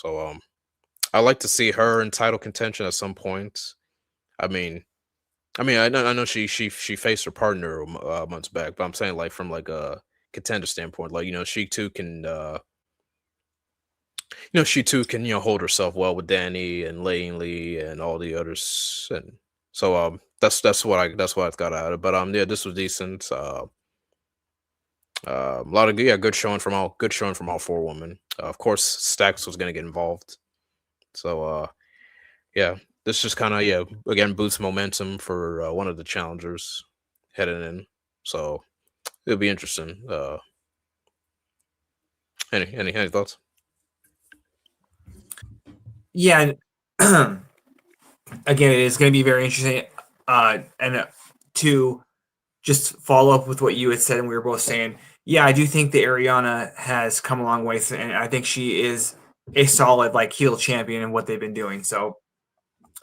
I like to see her in title contention at some point. I mean. I know she faced her partner months back, but I'm saying like from like a contender standpoint, like she too can she too can hold herself well with Danny and Laney and all the others, and so that's what I've got out of it. But yeah, this was decent. A lot of good showing from all four women. Of course, Stacks was gonna get involved, so yeah, this just kind of yeah again boosts momentum for one of the challengers heading in. So it'll be interesting. Any thoughts? Yeah. Again, it is going to be very interesting. And to just follow up with what you had said, and we were both saying, yeah, I do think that Ariana has come a long way, and I think she is a solid like heel champion in what they've been doing. So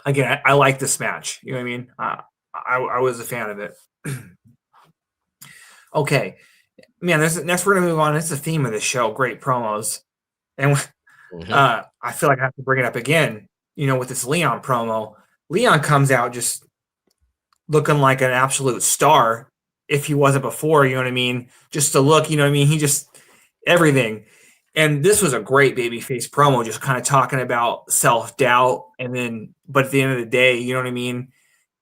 again, I like this match. You know what I mean? I was a fan of it. Okay, man. Next we're gonna move on. It's the theme of the show. Great promos, and Hmm. I feel like I have to bring it up again. With this Leon promo, Leon comes out just looking like an absolute star if he wasn't before, you know what I mean? Just the look, you know what I mean? He just everything. And this was a great babyface promo, just kind of talking about self doubt. And then, but at the end of the day, you know what I mean?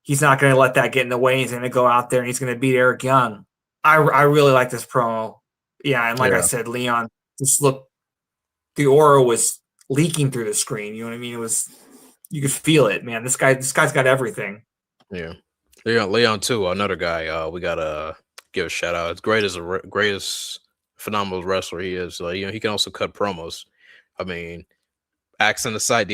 He's not going to let that get in the way. He's going to go out there and he's going to beat Eric Young. I really like this promo. Yeah. And like I Yeah, said, Leon just looked, the aura was leaking through the screen. You know what I mean? It was, you could feel it, man. This guy's got everything. Yeah. Leon too, another guy. We gotta give a shout out. As great as greatest phenomenal wrestler he is, like, he can also cut promos. I mean, the accent aside,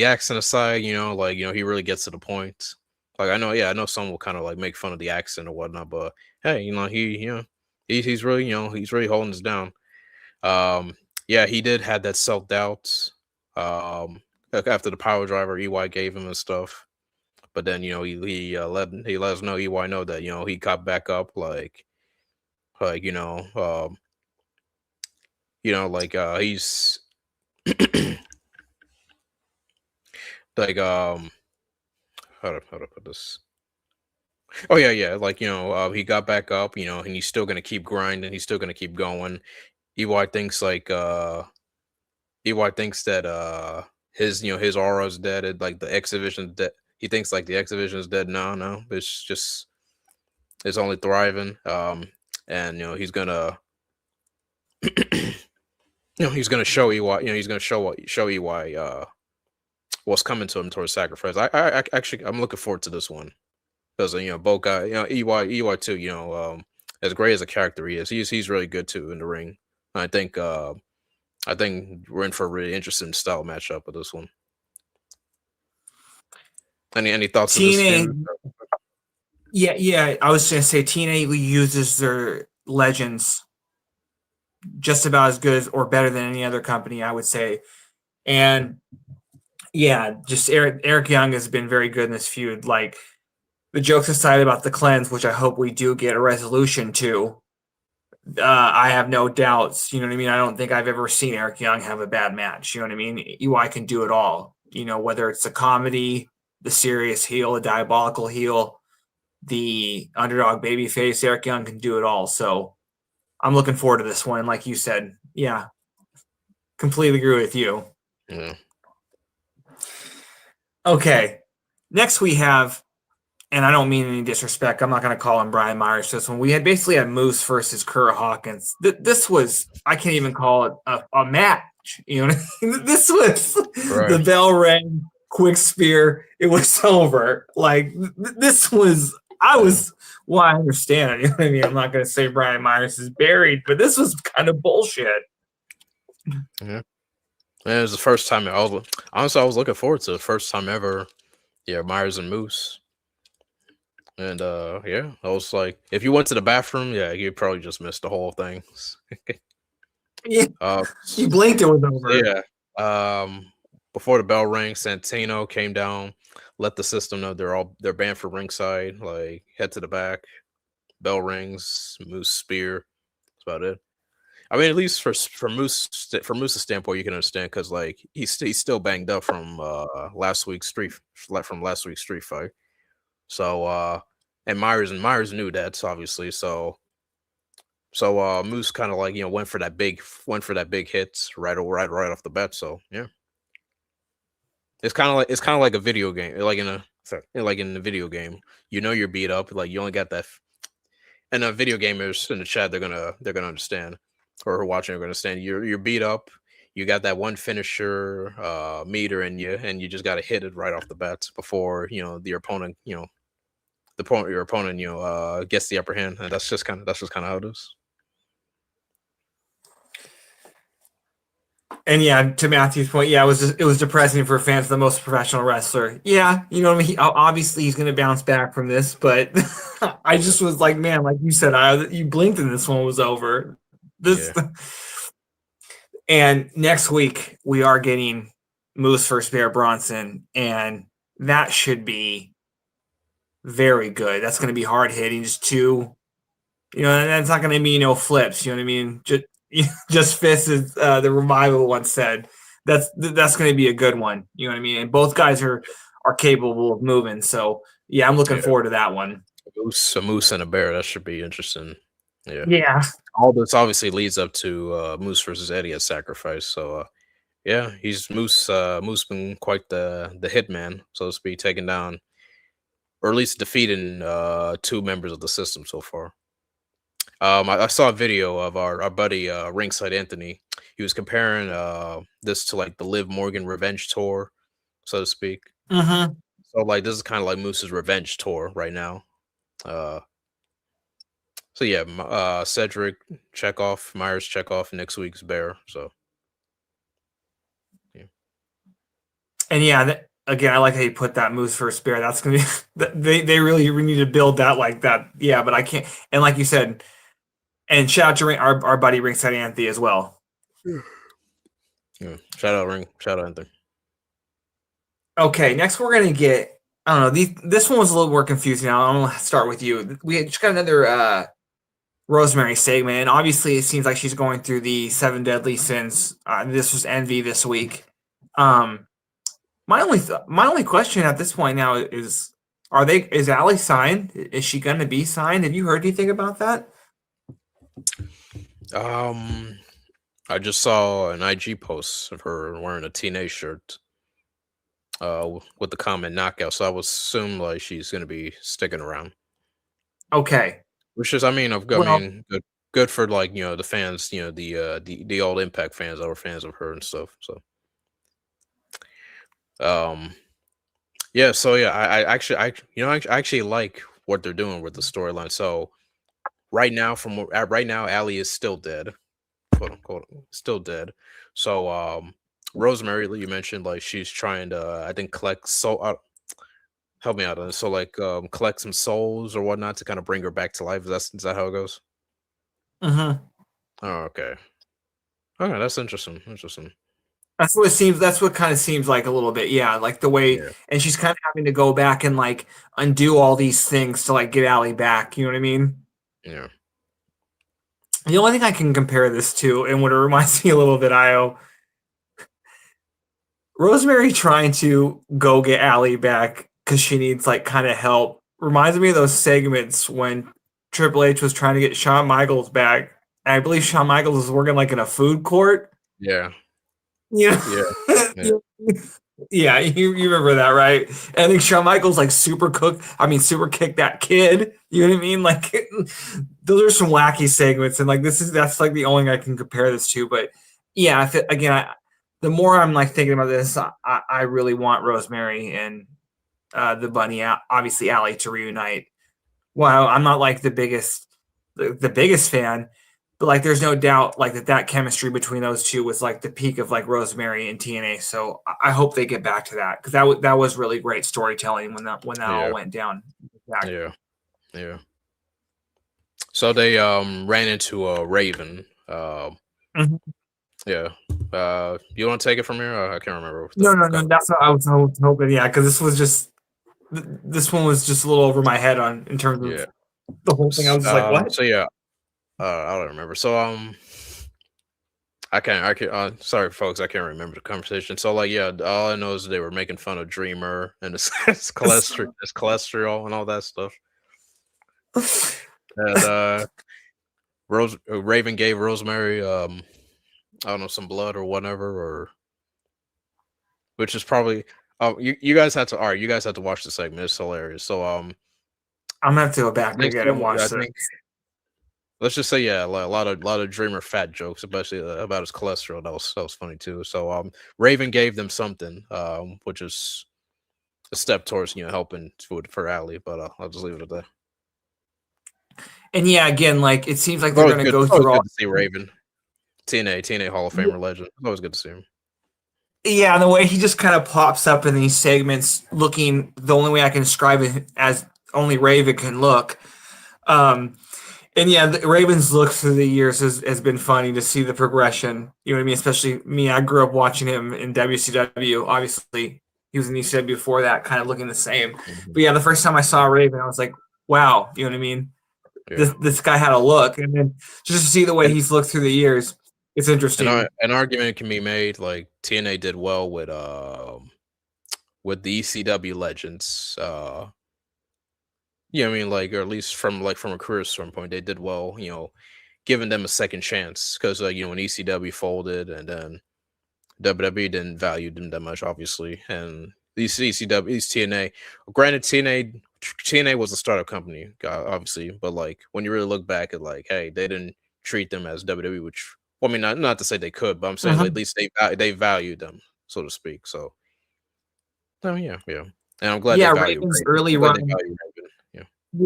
he really gets to the point. Like, I know some will kind of like make fun of the accent or whatnot, but hey, he's really, he's really holding us down. Yeah, he did had that self doubt. After the power driver EY gave him and stuff. But then, he let us know, EY know that, he got back up, like he's like how to put this. Oh yeah, like, he got back up, and he's still gonna keep grinding, he's still gonna keep going. EY thinks like EY thinks that his aura is dead, like the X division dead. He thinks like the X division is dead. No, it's only thriving. And he's gonna he's gonna show EY, he's gonna show EY what's coming to him towards sacrifice. I actually, I'm looking forward to this one because both guys, EY too, as great as a character he is, he's really good too in the ring. I think we're in for a really interesting style matchup with this one. Any thoughts on this TNA, feud? yeah. I was gonna say TNA uses their legends just about as good or better than any other company, I would say. And yeah, just Eric Young has been very good in this feud. Like, the jokes aside about the cleanse, which I hope we do get a resolution to, I have no doubts. You know what I mean? I don't think I've ever seen Eric Young have a bad match. You know what I mean? EY can do it all. Whether it's a comedy, the serious heel, a diabolical heel, the underdog babyface, Eric Young can do it all. So I'm looking forward to this one. Like you said, yeah, completely agree with you. Yeah. Okay, next we have, and I don't mean any disrespect, I'm not going to call him Brian Myers this one. We had basically had Moose versus Kurt Hawkins. This was, I can't even call it a match. This was the bell rang, quick spear. It was over. Like, this was, I understand it. You know what I mean? I'm not going to say Brian Myers is buried, but this was kind of bullshit. Yeah. And it was the first time I was looking forward to the first time ever. Yeah, Myers and Moose. And I was like, if you went to the bathroom, yeah, you probably just missed the whole thing. Yeah, you blinked, it was over. Yeah. Before the bell rang, Santana came down, let the system know they're banned from ringside. Like, head to the back, bell rings, Moose spear. That's about it. I mean, at least from Moose's standpoint, you can understand because like he's still banged up from last week's street fight. So and Myers knew that, obviously. So Moose kind of like went for that big hit right off the bat. So yeah, it's kind of like a video game, like in the video game. You're beat up, like you only got that. And video gamers in the chat, they're gonna understand, or who are watching are gonna understand. You're beat up. You got that one finisher meter in you, and you just got to hit it right off the bat before your opponent gets the upper hand, and that's just kind of how it is. And yeah, to Matthew's point, yeah, it was depressing for fans of the most professional wrestler. Yeah, you know what I mean. Obviously, he's going to bounce back from this, but I just was like, man, like you said, you blinked and this one was over. And next week we are getting Moose versus Bear Bronson, and that should be very good. That's going to be hard hitting, just two. And that's not going to be no flips. You know what I mean? Just fists, as the Revival once said. That's going to be a good one. You know what I mean? And both guys are capable of moving. So yeah, I'm looking forward to that one. A moose and a bear. That should be interesting. Yeah. Yeah. All this obviously leads up to Moose versus Eddie at Sacrifice. So yeah, he's Moose. Moose been quite the hitman, so to speak, taking down, or at least defeating two members of the system so far. I saw a video of our buddy Ringside Anthony. he was comparing this to like the Liv Morgan revenge tour, so to speak. Mm-hmm. So like this is kind of like Moose's revenge tour right now. Uh, so yeah, Cedric Chekhov, Myers Chekhov next week's Bear. So yeah, And yeah, again, I like how you put that Moose first bear. That's gonna be they really need to build that like that. Yeah, but I can't. And like you said, and shout out to our buddy Ringside Anthony as well. yeah. Shout out Ring, shout out Anthony. Okay, next we're gonna get. I don't know. This one was a little more confusing. Now I'm gonna start with you. We just got another Rosemary segment, and obviously it seems like she's going through the seven deadly sins. This was Envy this week. Um, my only question at this point now is: is Allie signed? Is she going to be signed? Have you heard anything about that? I just saw an IG post of her wearing a TNA shirt. With the comment knockout, so I would assume like she's gonna be sticking around. Okay. Which is, I mean, Well, good for like the fans, the old Impact fans that were fans of her and stuff. So, yeah, so yeah, I actually like what they're doing with the storyline. So right now, Allie is still dead, quote unquote, still dead. So, Rosemary, you mentioned like she's trying to, I think, collect help me out on this. So like collect some souls or whatnot to kind of bring her back to life. Is that how it goes? mhm. Oh, okay. Okay, that's interesting. Interesting. That's what it seems. That's what kind of seems like a little bit. Yeah, like the way, Yeah. and she's kind of having to go back and like undo all these things to like get Allie back. You know what I mean? Yeah. The only thing I can compare this to, and what it reminds me a little bit, Io, Rosemary trying to go get Allie back because she needs like kind of help reminds me of those segments when Triple H was trying to get Shawn Michaels back. And I believe Shawn Michaels was working like in a food court. Yeah. You Yeah. Yeah. know? Yeah, you remember that, right? And I think Shawn Michaels like super kicked that kid. You know what I mean? Like those are some wacky segments, and like that's like the only thing I can compare this to. But yeah, the more I'm like thinking about this, I really want Rosemary and the bunny, obviously Allie, to reunite. Well, I'm not like the biggest fan, but like there's no doubt like that chemistry between those two was like the peak of like Rosemary and TNA. So I hope they get back to that because that was really great storytelling when that all Yeah. went down. Yeah. Yeah. So they ran into a Raven. Mhm. Yeah. You want to take it from here? I can't remember. No. That's what I was hoping. Yeah, because this one was just a little over my head on in terms Yeah. of the whole thing. I was just like, what? So yeah, I don't remember. So I can sorry folks, I can't remember the conversation. So like yeah, all I know is they were making fun of Dreamer and his cholesterol and all that stuff. And Raven gave Rosemary I don't know, some blood or whatever, or which is probably you guys had to you guys had to watch the segment. It's hilarious. So I'm gonna have to go back again and watch I this. think let's just say yeah, a lot of Dreamer fat jokes, especially about his cholesterol. That was funny too. So Raven gave them something, which is a step towards helping for Allie, but I'll just leave it at that. And yeah, again, like it seems like It's they're always gonna good. go It's always through all. good to see Raven, TNA Hall of Famer legend. It's always good to see him. Yeah, the way he just kind of pops up in these segments, looking the only way I can describe it as only Raven can look. And yeah, Raven's look through the years has been funny to see the progression. You know what I mean? Especially me, I grew up watching him in WCW. Obviously, he was in ECW before that, kind of looking the same. Mm-hmm. But yeah, the first time I saw Raven, I was like, wow, you know what I mean? Yeah. This guy had a look, and then just to see the way he's looked through the years, it's interesting. An argument can be made like TNA did well with the ECW legends. Yeah, I mean, like, or at least from a career standpoint, they did well. Giving them a second chance because when ECW folded and then WWE didn't value them that much, obviously, and these ECW, these TNA. Granted, TNA was a startup company, obviously, but like when you really look back at like, hey, they didn't treat them as WWE, which Well, I mean, not to say they could, but I'm saying at least they valued them, so to speak. So, oh yeah, yeah, and I'm glad they Yeah, value Ravens Raven. early I'm glad they run. value Raven. Yeah,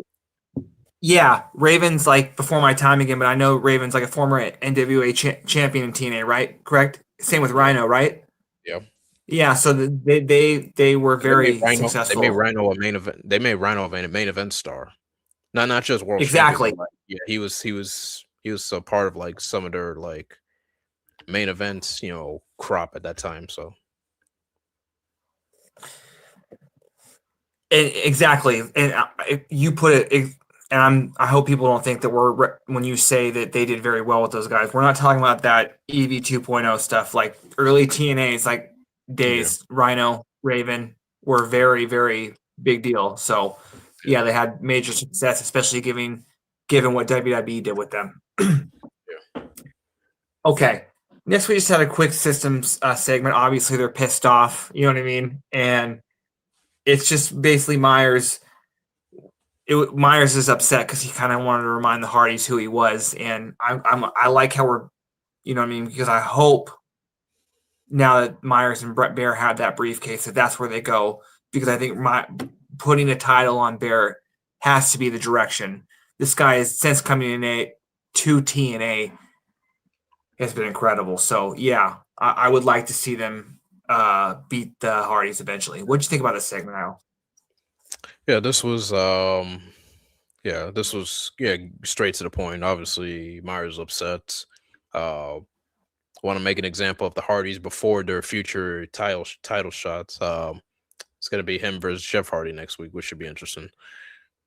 Yeah, Ravens like before my time again, but I know Ravens like a former NWA champion in TNA, right? Correct. Same with yeah, Rhino, right? yeah. Yeah, so they were They made very Rhino. They made successful. Rhino a main event. They made Rhino a main event star. Not just world champion, Exactly. but like yeah, he was a part of like some of their like main events, crop at that time. So Exactly, and you put and I hope people don't think that when you say that they did very well with those guys, we're not talking about that EV 2.0 stuff. Like early TNAs, like yeah, days, Rhino, Raven were very, very big deal. So yeah, yeah, they had major success, especially given what WWE did with them. yeah. Okay. Next, we just had a quick systems segment. Obviously, they're pissed off. You know what I mean? And it's just basically Myers is upset because he kind of wanted to remind the Hardys who he was, and I like how we're, you know what I mean, because I hope now that Myers and Brett Baer have that briefcase that that's where they go, because I think putting a title on Baer has to be the direction. This guy is since coming in to TNA has been incredible. So yeah, I would like to see them beat the Hardys eventually. What'd you think about this segment, Al? Yeah, this was straight to the point. Obviously, Myers upset. Uh, Want to make an example of the Hardys before their future title shots. It's gonna be him versus Jeff Hardy next week, which should be interesting.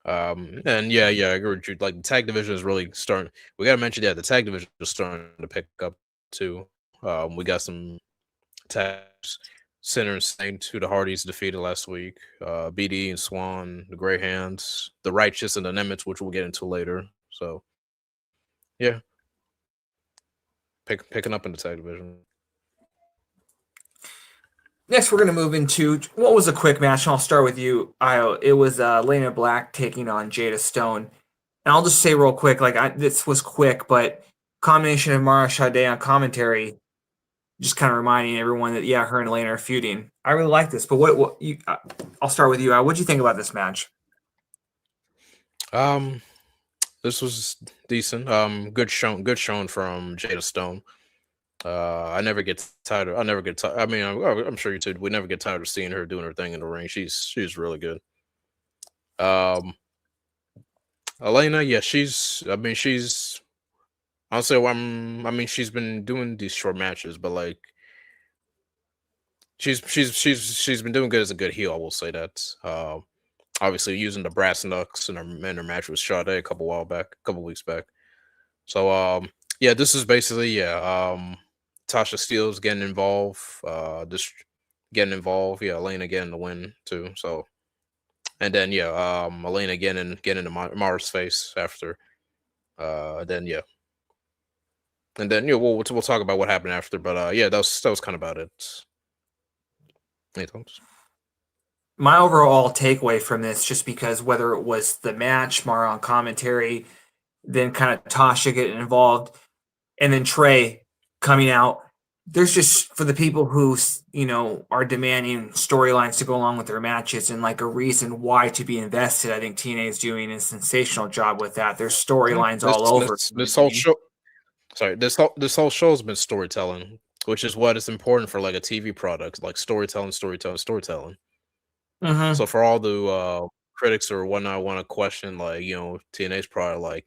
And yeah, I agree with you. Like the tag division is really starting. We gotta mention, the tag division is starting to pick up too. We got some tags. Center and Saint, who the Hardys defeated last week. BD and Swan, the Grey Hands, the Righteous, and the Nemets, which we'll get into later. So yeah, picking up in the tag division. Next, we're going to move into what was a quick match. And I'll start with you, Io. It was Lena Black taking on Jada Stone. And I'll just say real quick, this was quick, but combination of Mara Sade on commentary, just kind of reminding everyone that yeah, her and Lena are feuding. I really like this, but I'll start with you. What do you think about this match? Um, this was decent. Good showing from Jada Stone. I never get tired. I never get tired. I mean, I'm sure you too. We never get tired of seeing her doing her thing in the ring. She's really good. Um, Elena, yeah, she's. I mean, she's. I'll say, I mean, she's been doing these short matches, but like, she's been doing good as a good heel. I will say that. Obviously using the brass knucks in her match with Sade a couple weeks back. So yeah, this is basically Tasha Steelz getting involved, just getting involved. Yeah, Elena getting the win too. So and then Elena getting into Mara's face after. Then yeah, and then we'll talk about what happened after. But yeah, that was kind of about it. Any thoughts? My overall takeaway from this, just because whether it was the match, Mara on commentary, then kind of Tasha getting involved, and then Trey coming out. There's just for the people who are demanding storylines to go along with their matches and like a reason why to be invested. I think TNA is doing a sensational job with that. There's Yeah, storylines all over. this whole show. Sorry, this whole show's been storytelling, which is what is important for like a TV product, like storytelling. Mm-hmm. So for all the critics or whatnot want to question, like TNA's probably like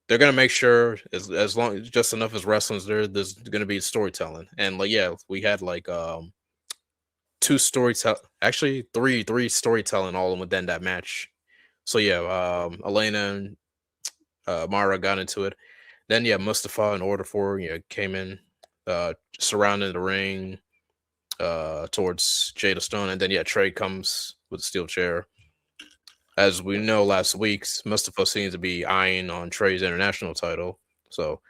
they're gonna make sure as long just enough as wrestling's there's gonna be storytelling, and like yeah, we had like two storytell actually three storytelling all within that match. So yeah, Elena and Mara got into it. Then yeah, Mustafa in order for came in, surrounding the ring, towards Jada Stone, and then yeah, Trey comes with a steel chair. As we know, last week's Mustafa seems to be eyeing on Trey's international title. So,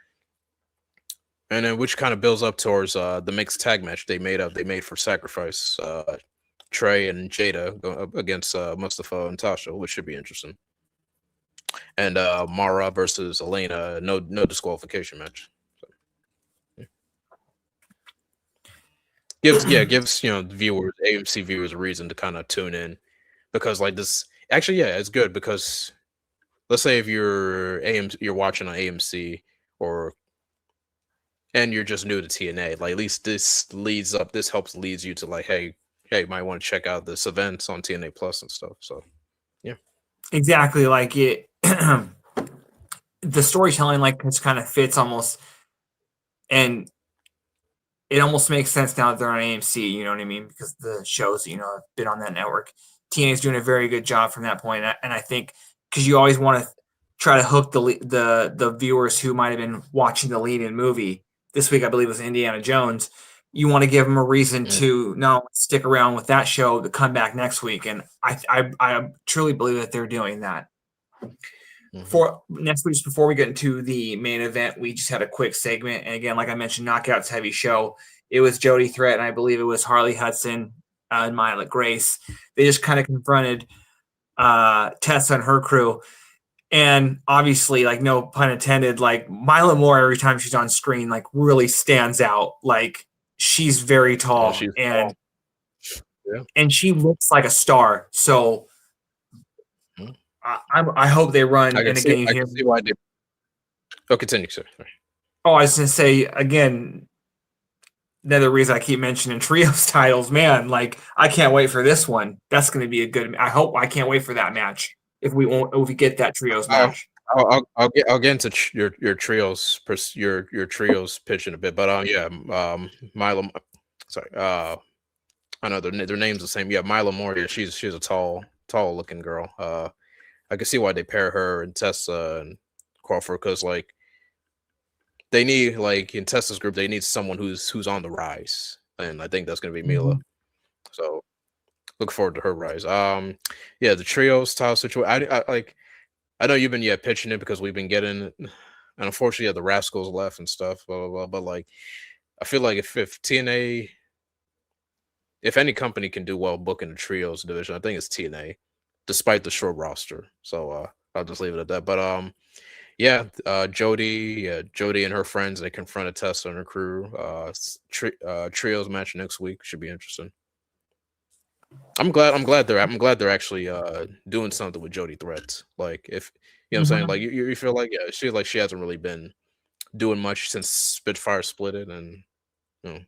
and then which kind of builds up towards the mixed tag match they made for Sacrifice. Trey and Jada go up against Mustafa and Tasha, which should be interesting. And Mara versus Elena, no disqualification match. gives viewers, AMC viewers, a reason to kind of tune in, because like this actually, yeah, it's good because let's say if you're watching on AMC, or and you're just new to TNA, like at least this helps leads you to like, hey, you might want to check out this events on TNA Plus and stuff. So yeah. Exactly, like it. The storytelling like just kind of fits almost, and it almost makes sense now that they're on AMC. You know what I mean? Because the shows have been on that network. TNA is doing a very good job from that point, and I think because you always want to try to hook the viewers who might have been watching the lead-in movie this week. I believe it was Indiana Jones. You want to give them a reason to not stick around with that show to come back next week, and I truly believe that they're doing that. For next week, just before we get into the main event, we just had a quick segment. And again, like I mentioned, Knockouts heavy show. It was Jody Threat, and I believe it was Harley Hudson and Myla Grace. They just kind of confronted Tessa and her crew. And obviously, like no pun intended, like Myla Moore, every time she's on screen, like really stands out. Like she's very tall, Yeah. and she looks like a star. So I hope they run. And again, you hear see why they. Oh, continue, sir. Sorry. Oh, I was going to say again. Another reason I keep mentioning trios titles, man. Like I can't wait for this one. That's going to be a good. I can't wait for that match. If we get that trios match. I'll get into your trios your trios pitch in a bit, but yeah, Milo. Sorry, I know their names the same. Yeah, Milo Moore. Yeah, she's a tall looking girl. I can see why they pair her and Tessa and Crawford, because like they need, like in Tessa's group, they need someone who's on the rise, and I think that's gonna be Mila. So look forward to her rise. Yeah, the trio style situation. I know you've been pitching it because we've been getting, and unfortunately, the Rascals left and stuff. Blah blah blah. But like, I feel like if TNA, if any company can do well booking the trios division, I think it's TNA, despite the short roster. So I'll just leave it at that. But yeah, Jody and her friends, they confronted Tessa and her crew. Trios match next week should be interesting. I'm glad they're actually doing something with Jody Threat. Like if you know what I'm saying, like you feel like she hasn't really been doing much since Spitfire split it, and you know.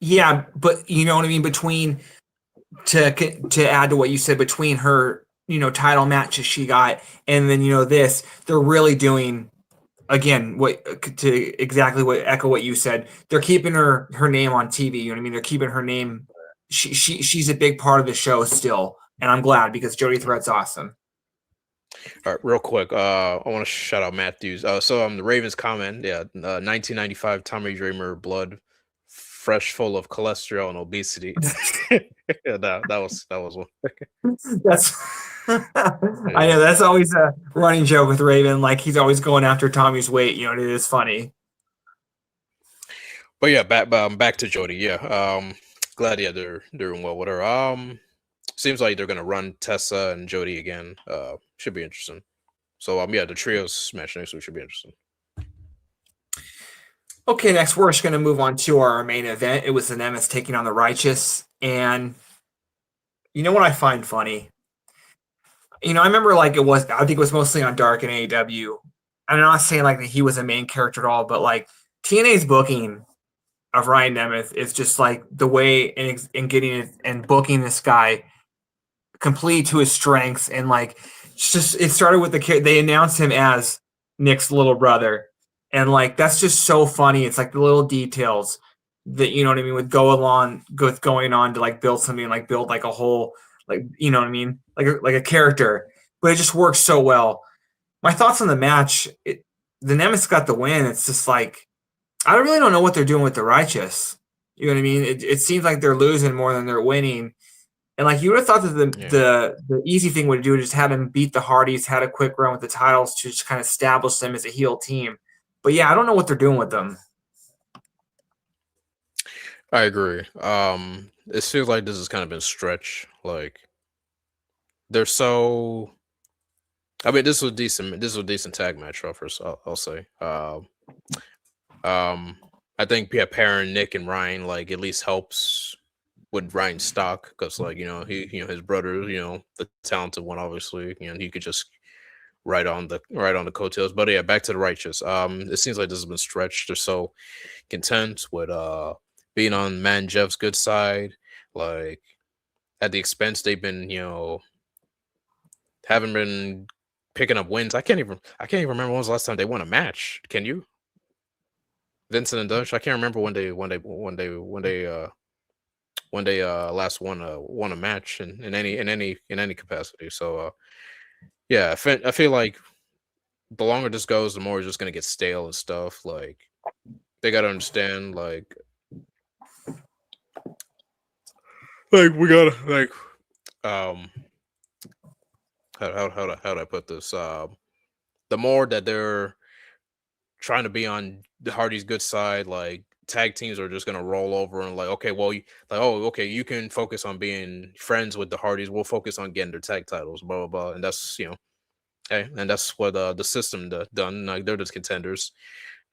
Yeah, but you know what I mean. Between to add to what you said, between her title matches she got, and then this, they're really doing again echo what you said. They're keeping her name on TV. You know what I mean? They're keeping her name. She's a big part of the show still, and I'm glad because Jody Threat's awesome. All right, real quick. I want to shout out Matthews. So the Ravens comment, 1995 Tommy Dreamer blood, fresh full of cholesterol and obesity. Yeah, that was one. That's I know that's always a running joke with Raven. Like he's always going after Tommy's weight. It is funny. But yeah, back to Jody. Yeah, glad they're doing well with her. Seems like they're gonna run Tessa and Jody again. Should be interesting. So the trios match next week should be interesting. Okay, next we're just gonna move on to our main event. It was the Nemesis taking on the Righteous, and you know what I find funny? I remember I think it was mostly on Dark and AEW. I'm not saying like that he was a main character at all, but like TNA's booking of Ryan Nemeth is just like the way in getting it and booking this guy complete to his strengths, and like it started with they announced him as Nick's little brother, and like that's just so funny. It's like the little details that you know what I mean with going on to like build something, like build like a whole, like you know what I mean, like a character, but it just works so well. My thoughts on the match: the Nemesis got the win. It's just like I really don't know what they're doing with the Righteous. You know what I mean? It seems like they're losing more than they're winning. And like you would have thought that the easy thing would do is just have them beat the Hardys, had a quick run with the titles to just kind of establish them as a heel team. But yeah, I don't know what they're doing with them. I agree. It feels like this has kind of been stretched. Like they're so. I mean, this was decent. This was a decent tag match, first. I'll say. I think pairing Nick and Ryan like at least helps with Ryan's stock because like his brother the talented one obviously he could just right on the coattails. But yeah, back to the righteous. It seems like this has been stretched. They're so content with being on Man Jeff's good side, like at the expense they've been haven't been picking up wins. I can't even remember when was the last time they won a match. Can you? Vincent and Dutch. I can't remember when they last won a match in any capacity. So yeah, I feel like the longer this goes, the more it's just gonna get stale and stuff. Like they gotta understand, like we gotta um how do I put this? The more that they're trying to be on the Hardy's good side, like tag teams are just gonna roll over and like, okay, well, okay, you can focus on being friends with the Hardys. We'll focus on getting their tag titles, blah blah blah, and that's hey, and that's what the system done. Like they're just contenders,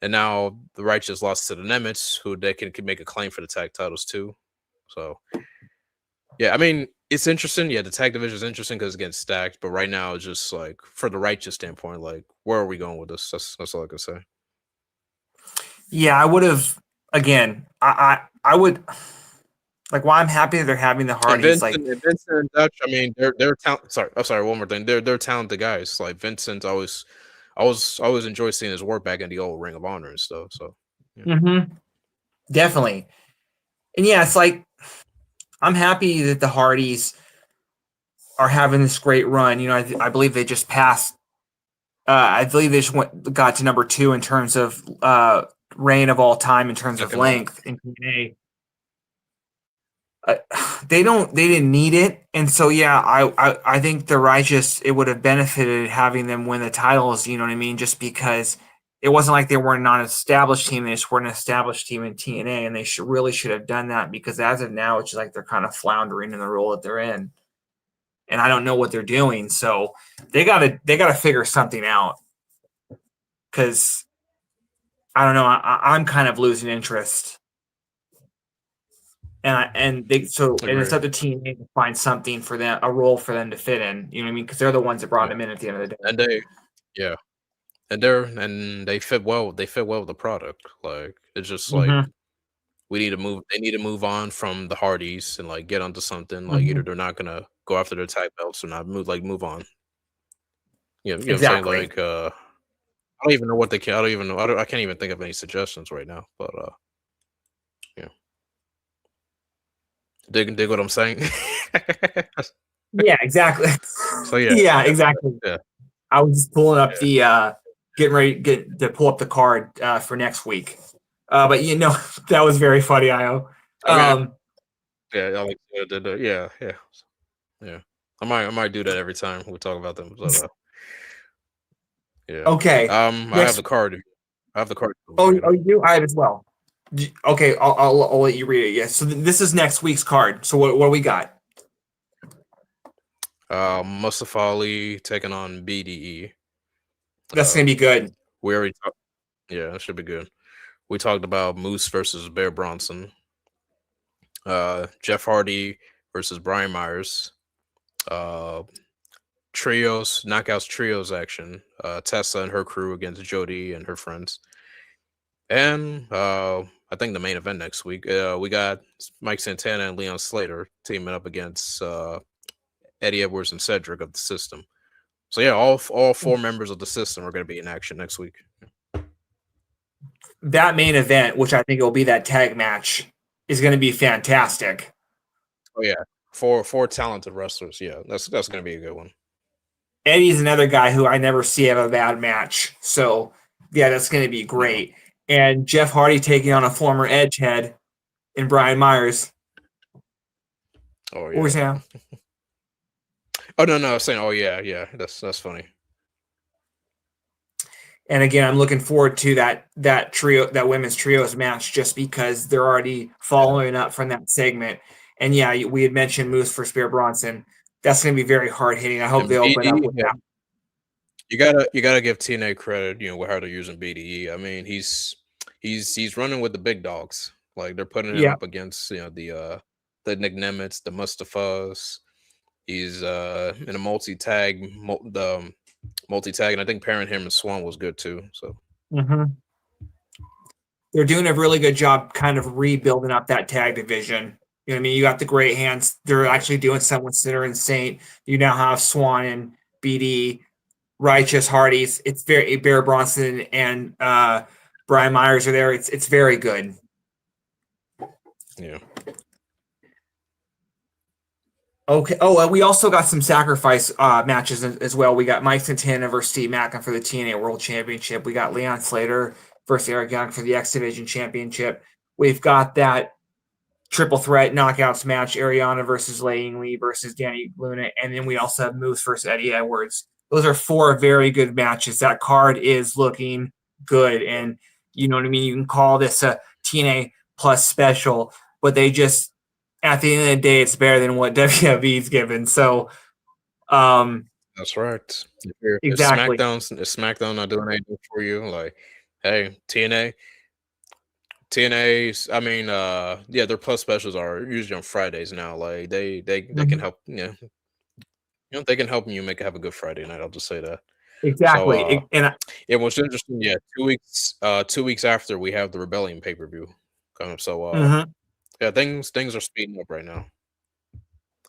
and now the Righteous lost to the Nemesis, who they can make a claim for the tag titles too. So yeah, I mean it's interesting. Yeah, the tag division is interesting because it's getting stacked, but right now it's just like for the Righteous standpoint, like where are we going with this? That's all I can say. Yeah, I would have again. I would like. Why I'm happy that they're having the And Hardys. Vincent, Like, and Vincent and Dutch, I mean, they're talent. Sorry, I'm sorry. One more thing, they're talented guys. Like Vincent, always enjoy seeing his work back in the old Ring of Honor and stuff. So yeah, definitely, and yeah, it's like I'm happy that the Hardys are having this great run. I believe they just passed. I believe they just got to number 2 in terms of reign of all time in terms of Nakano. length in TNA. They didn't need it, and so yeah, I think the Righteous, it would have benefited having them win the titles. You know what I mean? Just because it wasn't like they were a non-established team; they just were an established team in TNA, and they should have done that because as of now, it's just like they're kind of floundering in the role that they're in, and I don't know what they're doing. So they gotta figure something out because I don't know. I'm kind of losing interest. And it's up Agree. to TNA to find something for them, a role for them to fit in. You know what I mean? Because they're the ones that brought Yeah, them in at the end of the day. and yeah, and they fit well. They fit well with the product. Like it's just like Mm-hmm. we need to move. They need to move on from the Hardys and like get onto something. Like Mm-hmm. either they're not gonna go after their tag belts or not move on. You know what I'm saying? Exactly. Like I don't even know what they can. I don't even know. I can't even think of any suggestions right now. But yeah, dig what I'm saying. Yeah, exactly. So yeah, Yeah, yeah, exactly. yeah, I was just pulling up yeah. the getting ready to pull up the card for next week. But that was very funny, Io. I mean, Um, yeah, yeah, yeah, yeah. I might do that every time we talk about them. But yeah. okay. I have Next. the card. I have the card. Oh, you do? I have as well. Okay, I'll let you read it. Yes. So this is next week's card. So what we got? Mustafa Ali taking on BDE. That's gonna be good. We already talked. Yeah, that should be good. We talked about Moose versus Bear Bronson. Jeff Hardy versus Brian Myers. Uh, trios action. Tessa and her crew against Jody and her friends. And I think the main event next week, we got Mike Santana and Leon Slater teaming up against Eddie Edwards and Cedric of the System. So yeah, all 4 members of the System are going to be in action next week. That main event, which I think will be that tag match, is going to be fantastic. Oh yeah, four talented wrestlers. Yeah, that's going to be a good one. Eddie's another guy who I never see have a bad match. So yeah, that's going to be great. No. And Jeff Hardy taking on a former Edgehead in Brian Myers. Oh yeah. What was that? Oh no, I was saying, oh yeah, that's funny. And again, I'm looking forward to that trio, that women's trios match, just because they're already following up from that segment. And yeah, we had mentioned Moose for Spear Bronson. That's going to be very hard hitting. I hope they open up with that. You gotta give TNA credit, with how they're using BDE. I mean, he's he's running with the big dogs. Like they're putting him Yeah. up against the Nick Nemets, the Mustafas. He's in a multi tag, and I think pairing him and Swan was good too. So Hmm. They're doing a really good job kind of rebuilding up that tag division. You know what I mean? You got the great hands. They're actually doing something with Sinner and Saint. You now have Swan and BD, Righteous Hardys. It's very Bear Bronson and Brian Myers are there. It's very good. yeah, Okay. Oh, we also got some sacrifice matches as well. We got Mike Santana versus Steve Maclin for the TNA World Championship. We got Leon Slater versus Eric Young for the X Division Championship. We've got that triple threat knockouts match: Ariana versus Lei Ying Lee versus Danny Luna, and then we also have Moose versus Eddie Edwards. Those are four very good matches. That card is looking good, and you know what I mean. You can call this a TNA plus special, but they just at the end of the day, it's better than what WWE's given. So, that's right. If exactly. SmackDown not doing anything for you, like, hey, TNA's. I mean, yeah, their plus specials are usually on Fridays now. Like they can Mhm. help. They can help you have a good Friday night. I'll just say that. So Exactly. And yeah, what's interesting, yeah, 2 weeks after we have the Rebellion pay per view coming up. So mhm. yeah, things are speeding up right now.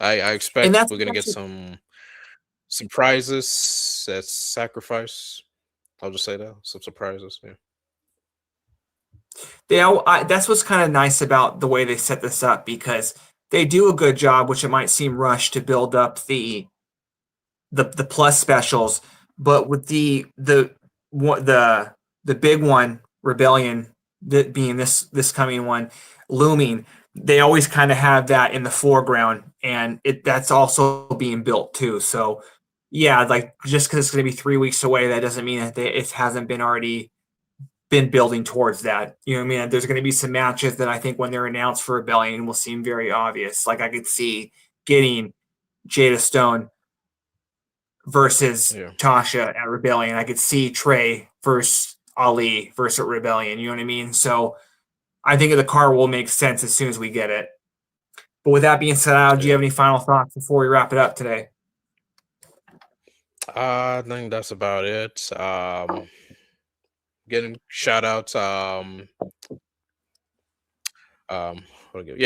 I And expect that's we're gonna get some prizes at Sacrifice. I'll just say that some surprises. Yeah, that's what's kind of nice about the way they set this up because they do a good job, which it might seem rushed to build up the plus specials, but with the big one, Rebellion, that being this coming one, looming, they always kind of have that in the foreground, and that's also being built too. So yeah, like just because it's going to be 3 weeks away, that doesn't mean that it hasn't been already been building towards that. You know what I mean? There's going to be some matches that I think when they're announced for Rebellion will seem very obvious. Like I could see getting Jada Stone versus yeah. Tasha at Rebellion. I could see Trey versus Ali versus Rebellion. You know what I mean? So I think the car will make sense as soon as we get it. But with that being said, Al, do you Yeah. have any final thoughts before we wrap it up today? I think that's about it. Getting shout outs. Yeah,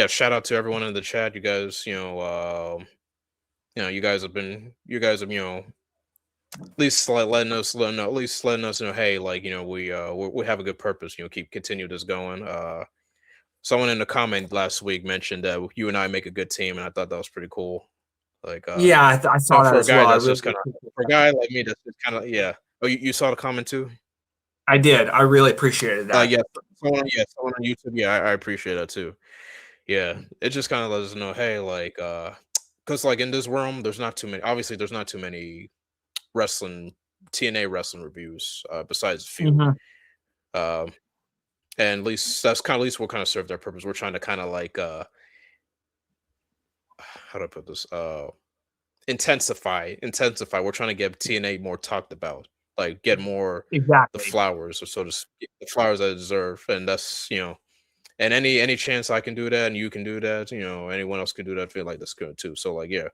shout out to everyone in the chat. You guys, you guys have, at least letting us know, hey, like, we have a good purpose. Continue this going. Someone in the comment last week mentioned that you and I make a good team, and I thought that was pretty cool. Like, Yeah, I saw that for a as guy well. I that's really just kind of for a guy like me that's just kind of yeah. Oh, you saw the comment too? I did. I really appreciated that. Yeah, someone on YouTube. Yeah, I appreciate that too. Yeah, it just kind of lets us know, hey, like, because like in this realm, there's not too many. Obviously, there's not too many wrestling TNA wrestling reviews besides a few. Mhm. Um, and at least that's kind of at least what kind of served our purpose. We're trying to kind of like how do I put this? Intensify. We're trying to get TNA more talked about, like get more the Exactly. flowers, or so to speak, the flowers I deserve, and that's and any chance I can do that, and you can do that, anyone else can do that. I feel like that's good too. So like yeah,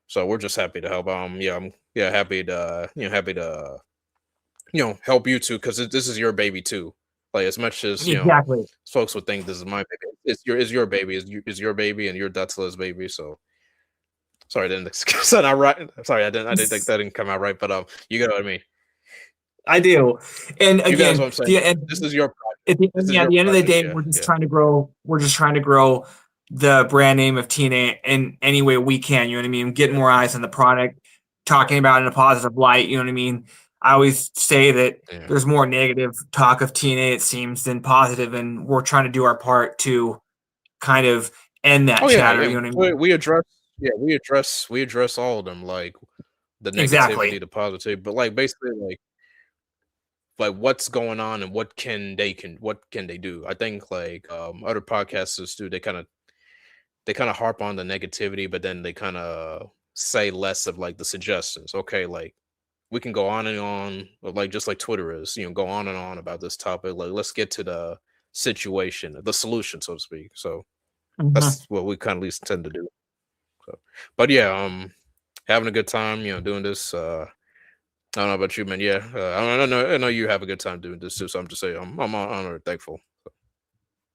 so we're just happy to help. Yeah, I'm happy to help you too because this is your baby too. Like as much as Exactly. folks would think this is my baby, it's your baby, is your baby, and your Datsula's baby. So sorry, I didn't said I right. Sorry, I didn't think that didn't come out right, but you get what I mean. I do. And You guys, again, what I'm saying. and This is your project. at the, This is yeah, at your the end of the project. day, Yeah, we're just yeah, trying to grow. We're just trying to grow the brand name of TNA in any way we can. You know what I mean? Get yeah, more eyes on the product, talking about it in a positive light. You know what I mean? I always say that yeah. there's more negative talk of TNA, it seems, than positive, and we're trying to do our part to kind of end that Oh yeah, chatter. yeah. You know what I We, mean? we address, yeah, we address all of them, like the negativity, Exactly. the positivity, but like basically like what's going on and what can they do. I think like other podcasters do. They kind of harp on the negativity, but then they kind of say less of like the suggestions. Okay, like we can go on and on, like just like Twitter is, go on and on about this topic. Like let's get to situation, the solution, so to speak. So Mhm. that's what we kind of at least tend to do. So, but yeah, having a good time, doing this. I don't know about you, man. Yeah, I know you have a good time doing this too. So I'm just saying, I'm honored, thankful.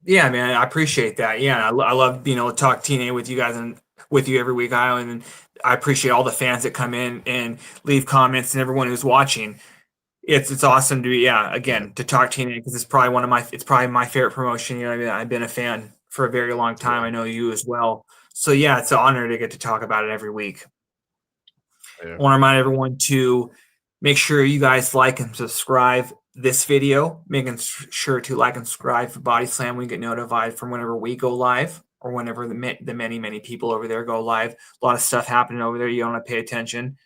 Yeah, man, I appreciate that. Yeah, I love being able to talk TNA with you guys and with you every week, Island. And I appreciate all the fans that come in and leave comments and everyone who's watching. It's awesome to be, yeah, Yeah, again, to talk TNA because it's probably my favorite promotion. You know, I mean, I've been a fan for a very long time. yeah, I know you as well. So yeah, it's an honor to get to talk about it every week. yeah. I want to remind everyone to make sure you guys like and subscribe this video, making sure to like and subscribe for Body Slam. We get notified from whenever we go live or whenever the many people over there go live. A lot of stuff happening over there. You don't want to pay attention.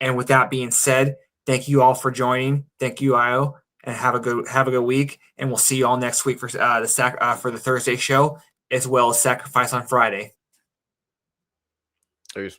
And with that being said, thank you all for joining. Thank you, Io, and have a good week. And we'll see you all next week for for the Thursday show as well as Sacrifice on Friday. Peace.